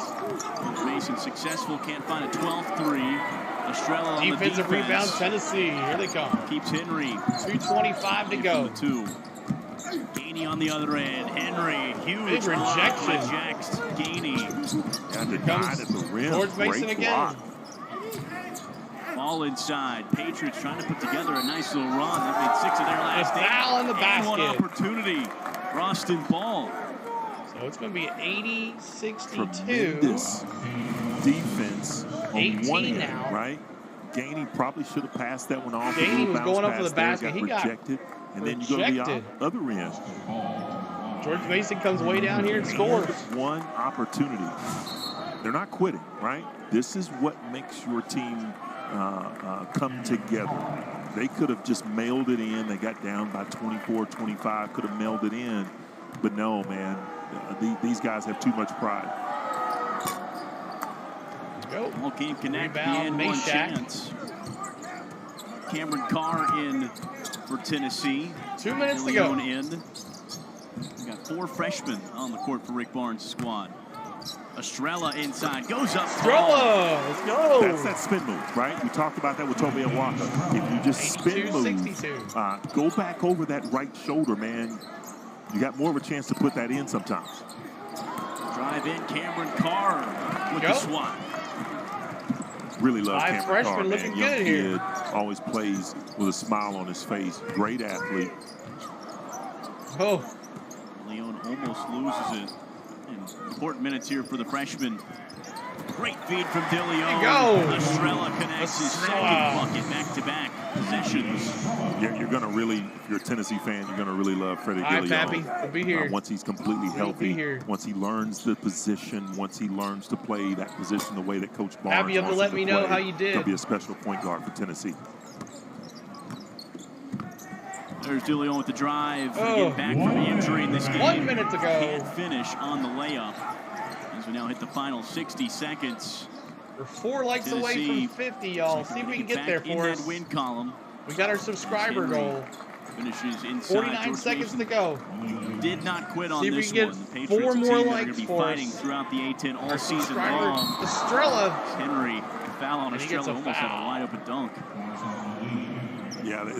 Mason successful, can't find a 12-3. Estrella on the Defensive defense. rebound, Tennessee. Here they come. Keeps Henry. 2:25 to go. 2. Gainey on the other end. Henry, huge Big block, rejection. rejects Gainey. And comes at the rim. George Mason Great again. block. Ball inside. Patriots trying to put together a nice little run. They made 6 of their last 8. foul in the And one basket. opportunity. Roston Ball. So it's going to be 80-62. Tremendous defense on 18 one end, now. right? Gainey probably should have passed that one off. Gainey was Bounce going up for pass the there, basket. He got rejected. And then you go to rejected. the other end. George Mason comes way down here and scores. One opportunity. They're not quitting, right? This is what makes your team come together. They could have just mailed it in. They got down by 24, 25, could have mailed it in. But no, man, these guys have too much pride. Go. Ball can't connect. Rebound, And one Meshack. chance. Cameron Carr in for Tennessee. 2 minutes to De go. Leon in. We got 4 freshmen on the court for Rick Barnes' squad. Estrella inside, goes up. Estrella, let's go. That's that spin move, right? We talked about that with Toby Walker. If you just spin move, 82. go back over that right shoulder, man. You got more of a chance to put that in sometimes. Drive in, Cameron Carr with Go. the swat. Really love 5 Cameron freshmen Carr, man. looking Young good here. kid, always plays with a smile on his face. Great athlete. Oh, Leon almost loses it. And important minutes here for the freshman. Great feed from De Leon. There you go. Estrella connects his Estrella. second bucket back-to-back possessions. You're going to really, if you're a Tennessee fan, you're going to really love Freddie all right, De Pappy. Leon. We'll be here. Once he's completely We'll be healthy, here. once he learns the position, once he learns to play that position the way that Coach Barnes Pappy, you have to wants let him me know play, how you did. He'll be a special point guard for Tennessee. There's DeLeon with the drive. Again, back from the injury in this game. 1 minute to go. Can't finish on the layup. As we now hit the final 60 seconds. We're 4 likes away Tennessee, from 50, y'all. See if we can get there in for that us. win column. We got our subscriber Henry goal. Finishes inside. 49 George seconds Mason to go. did not quit on See if we this can one. get The 4 Patriots, a more team that are going likes to be for fighting us. throughout the A10 all Our season subscriber, long. Estrella. Henry, foul on And he gets Estrella, a almost had a foul. wide open dunk. Yeah,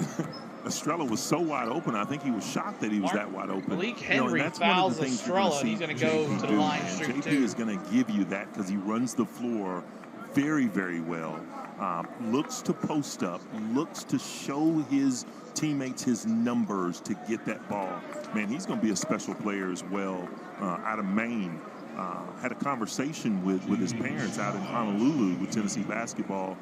Estrella was so wide open. I think he was shocked that he was that wide open. Malik You know, and Henry that's one of fouls the things you're gonna Estrella. see He's going to go JP to the do, line man. straight JP two. is going to give you that because he runs the floor very, very well. Looks to post up, looks to show his teammates his numbers to get that ball. Man, he's going to be a special player as well. Out of Maine, had a conversation with his parents out in Honolulu with Tennessee basketball.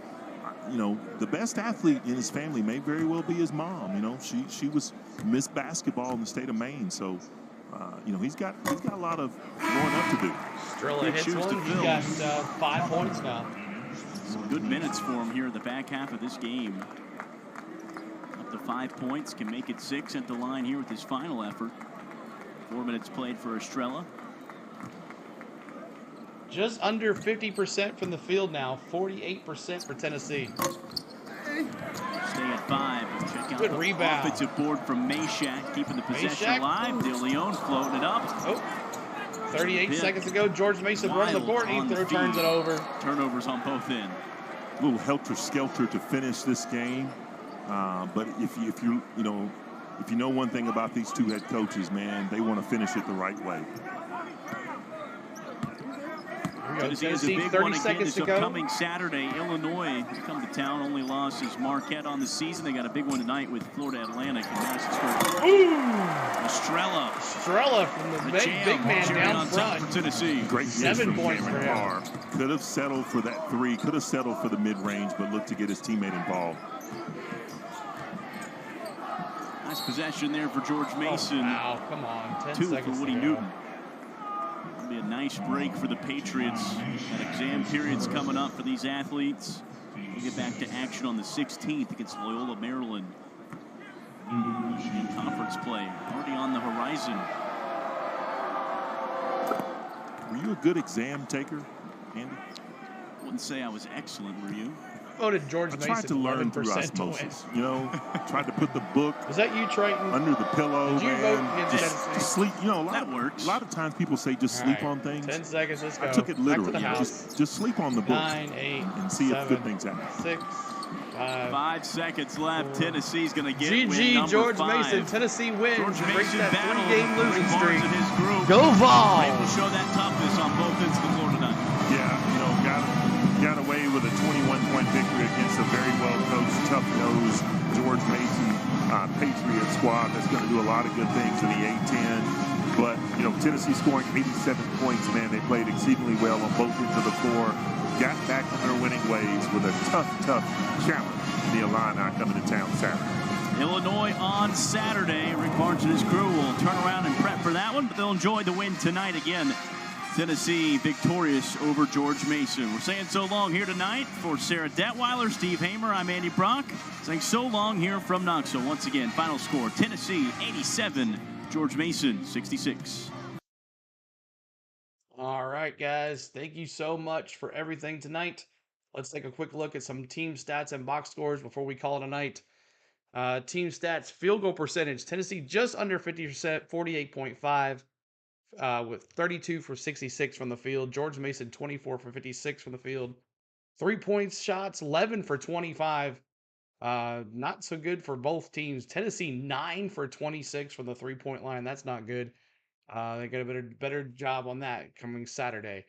You know, the best athlete in his family may very well be his mom. You know, she was Miss Basketball in the state of Maine, so you know he's got a lot of growing up to do. Estrella Big hits shoes to one. He's fill. got 5 points now. Some good minutes for him here in the back half of this game. Up to 5 points, can make it 6 at the line here with his final effort. 4 minutes played for Estrella. Just under 50% from the field now. 48% for Tennessee. Stay at 5. Check out Good the rebound. offensive board from Meshack, keeping the possession Meshack. alive. DeLeon floating it up. Oh, 38 Pitt. seconds ago. George Mason running the Wild board. He on the turns feed. it over. Turnovers on both ends. A little helter-skelter to finish this game, but if you know one thing about these two head coaches, man, they want to finish it the right way. Tennessee has a Tennessee, big 30 one again seconds this to go. upcoming Saturday. Illinois has come to town. Only loss is Marquette on the season. They got a big one tonight with Florida Atlantic in Madison Square. Ooh! Estrella. Estrella from the big jam man cheering down on top front. for Tennessee. Great miss 7 from points Cameron for him. Carr. Could have settled for that 3. Could have settled for the mid-range, but looked to get his teammate involved. Nice possession there for George Mason. Oh, wow, come on. 10 2 for seconds Woody to go. Newton. It'll be a nice break for the Patriots. That exam period's coming up for these athletes. We'll get back to action on the 16th against Loyola, Maryland. In conference play already on the horizon. Were you a good exam taker, Andy? Wouldn't say I was excellent, were you? Voted George I Mason tried to learn through 11% to win. osmosis. You know, tried to put the book Was that you, Triton? under the pillow, Did you vote man. against Just Tennessee? sleep. You know, That works. A lot of times people say just All sleep right, on things. 10 seconds, let's go. I took it Back literally. to the house. Just sleep on the book 9, 8, and see 7, if good things happen. 6, 5. 5 seconds left. Tennessee's going to get win GG, number George 5. Mason. Tennessee wins. George and breaks Mason that battled 3-game losing Rick Barnes streak. and his group. Go Able to Vols! show that toughness on both ends of the floor tonight. Yeah, you know, got away with a 21-point victory against a very well-coached, tough-nosed George Mason Patriots squad that's going to do a lot of good things in the A10. But, you know, Tennessee scoring 87 points, man. They played exceedingly well on both ends of the floor. Got back on their winning ways with a tough challenge. The Illini coming to town Saturday. Illinois on Saturday. Rick Barnes and his crew will turn around and prep for that one, but they'll enjoy the win tonight again. Tennessee victorious over George Mason. We're saying so long here tonight for Sarah Detweiler, Steve Hamer. I'm Andy Brock. Saying so long here from Knoxville. Once again, final score, Tennessee 87, George Mason 66. All right, guys. Thank you so much for everything tonight. Let's take a quick look at some team stats and box scores before we call it a night. Team stats, field goal percentage. Tennessee just under 50%, 48.5. With 32 for 66 from the field. George Mason 24 for 56 from the field. 3-point shots 11 for 25. Not so good for both teams. Tennessee 9 for 26 from the 3-point line. That's not good. They got a better job on that coming Saturday.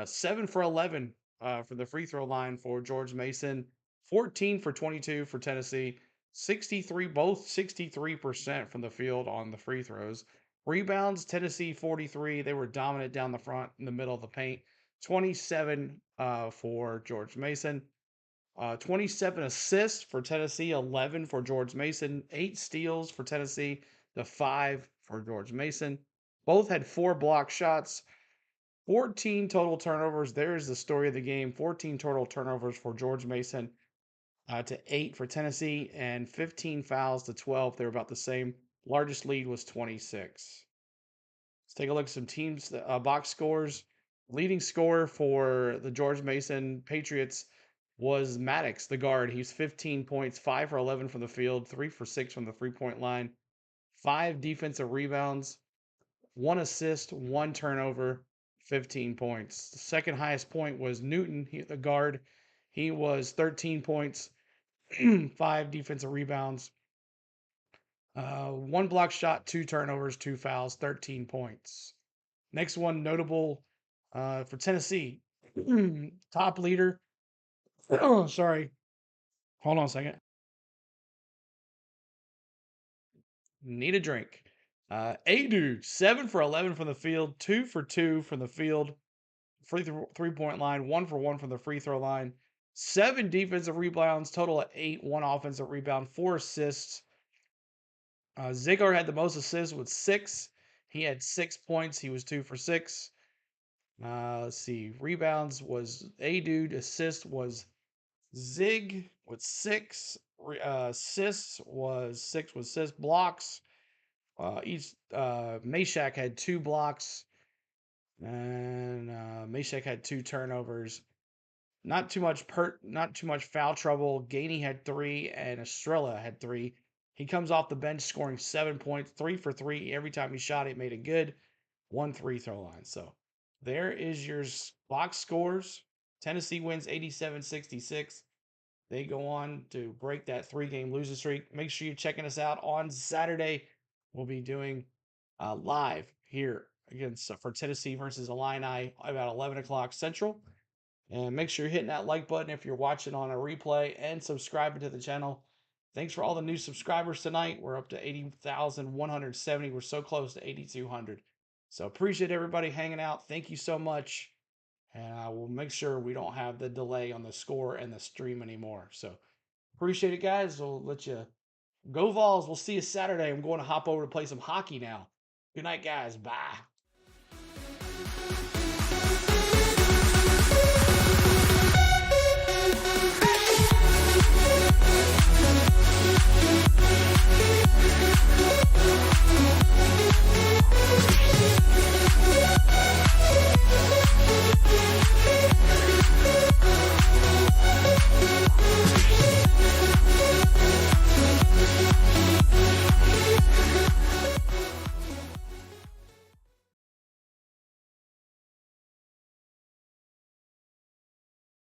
7 for 11 for the free throw line for George Mason. 14 for 22 for Tennessee. 63% from the field on the free throws. Rebounds, Tennessee 43. They were dominant down the front in the middle of the paint. 27 for George Mason. 27 assists for Tennessee, 11 for George Mason. 8 steals for Tennessee, the 5 for George Mason. Both had 4 block shots. 14 total turnovers. There's the story of the game. 14 total turnovers for George Mason. to 8 for Tennessee, and 15 fouls to 12. They're about the same. Largest lead was 26. Let's take a look at some teams box scores. Leading scorer for the George Mason Patriots was Maddox, the guard. He's 15 points, 5 for 11 from the field, 3 for 6 from the 3-point line, 5 defensive rebounds, 1 assist, 1 turnover, 15 points. The second highest point was Newton, the guard. He was 13 points, 5 defensive rebounds, 1 block shot, 2 turnovers, 2 fouls, 13 points. Next one, notable for Tennessee. Top leader. Oh, sorry. Hold on a second. Need a drink. Aidoo, 7 for 11 from the field, 2 for 2 from the field, free 3-point line, 1 for 1 from the free throw line, 7 defensive rebounds, total of 8, 1 offensive rebound, 4 assists. Ziegler had the most assists with 6. He had 6 points. He was 2 for 6. Let's see. Rebounds was Aidoo. Assist was Zig with 6. Assists was 6 with 6. Blocks. Each Meshack had 2 blocks. And Meshack had 2 turnovers. Not too much foul trouble. Gainey had 3 and Estrella had 3. He comes off the bench scoring 7 points, 3 for 3. Every time he shot it, made it good. 1 free throw line. So there is your box scores. Tennessee wins 87-66. They go on to break that 3-game losing streak. Make sure you're checking us out on Saturday. We'll be doing live here against for Tennessee versus Illini about 11 o'clock Central. And make sure you're hitting that like button if you're watching on a replay and subscribing to the channel. Thanks for all the new subscribers tonight. We're up to 80,170. We're so close to 8,200. So appreciate everybody hanging out. Thank you so much. And I will make sure we don't have the delay on the score and the stream anymore. So appreciate it, guys. We'll let you go Vols. We'll see you Saturday. I'm going to hop over to play some hockey now. Good night, guys. Bye.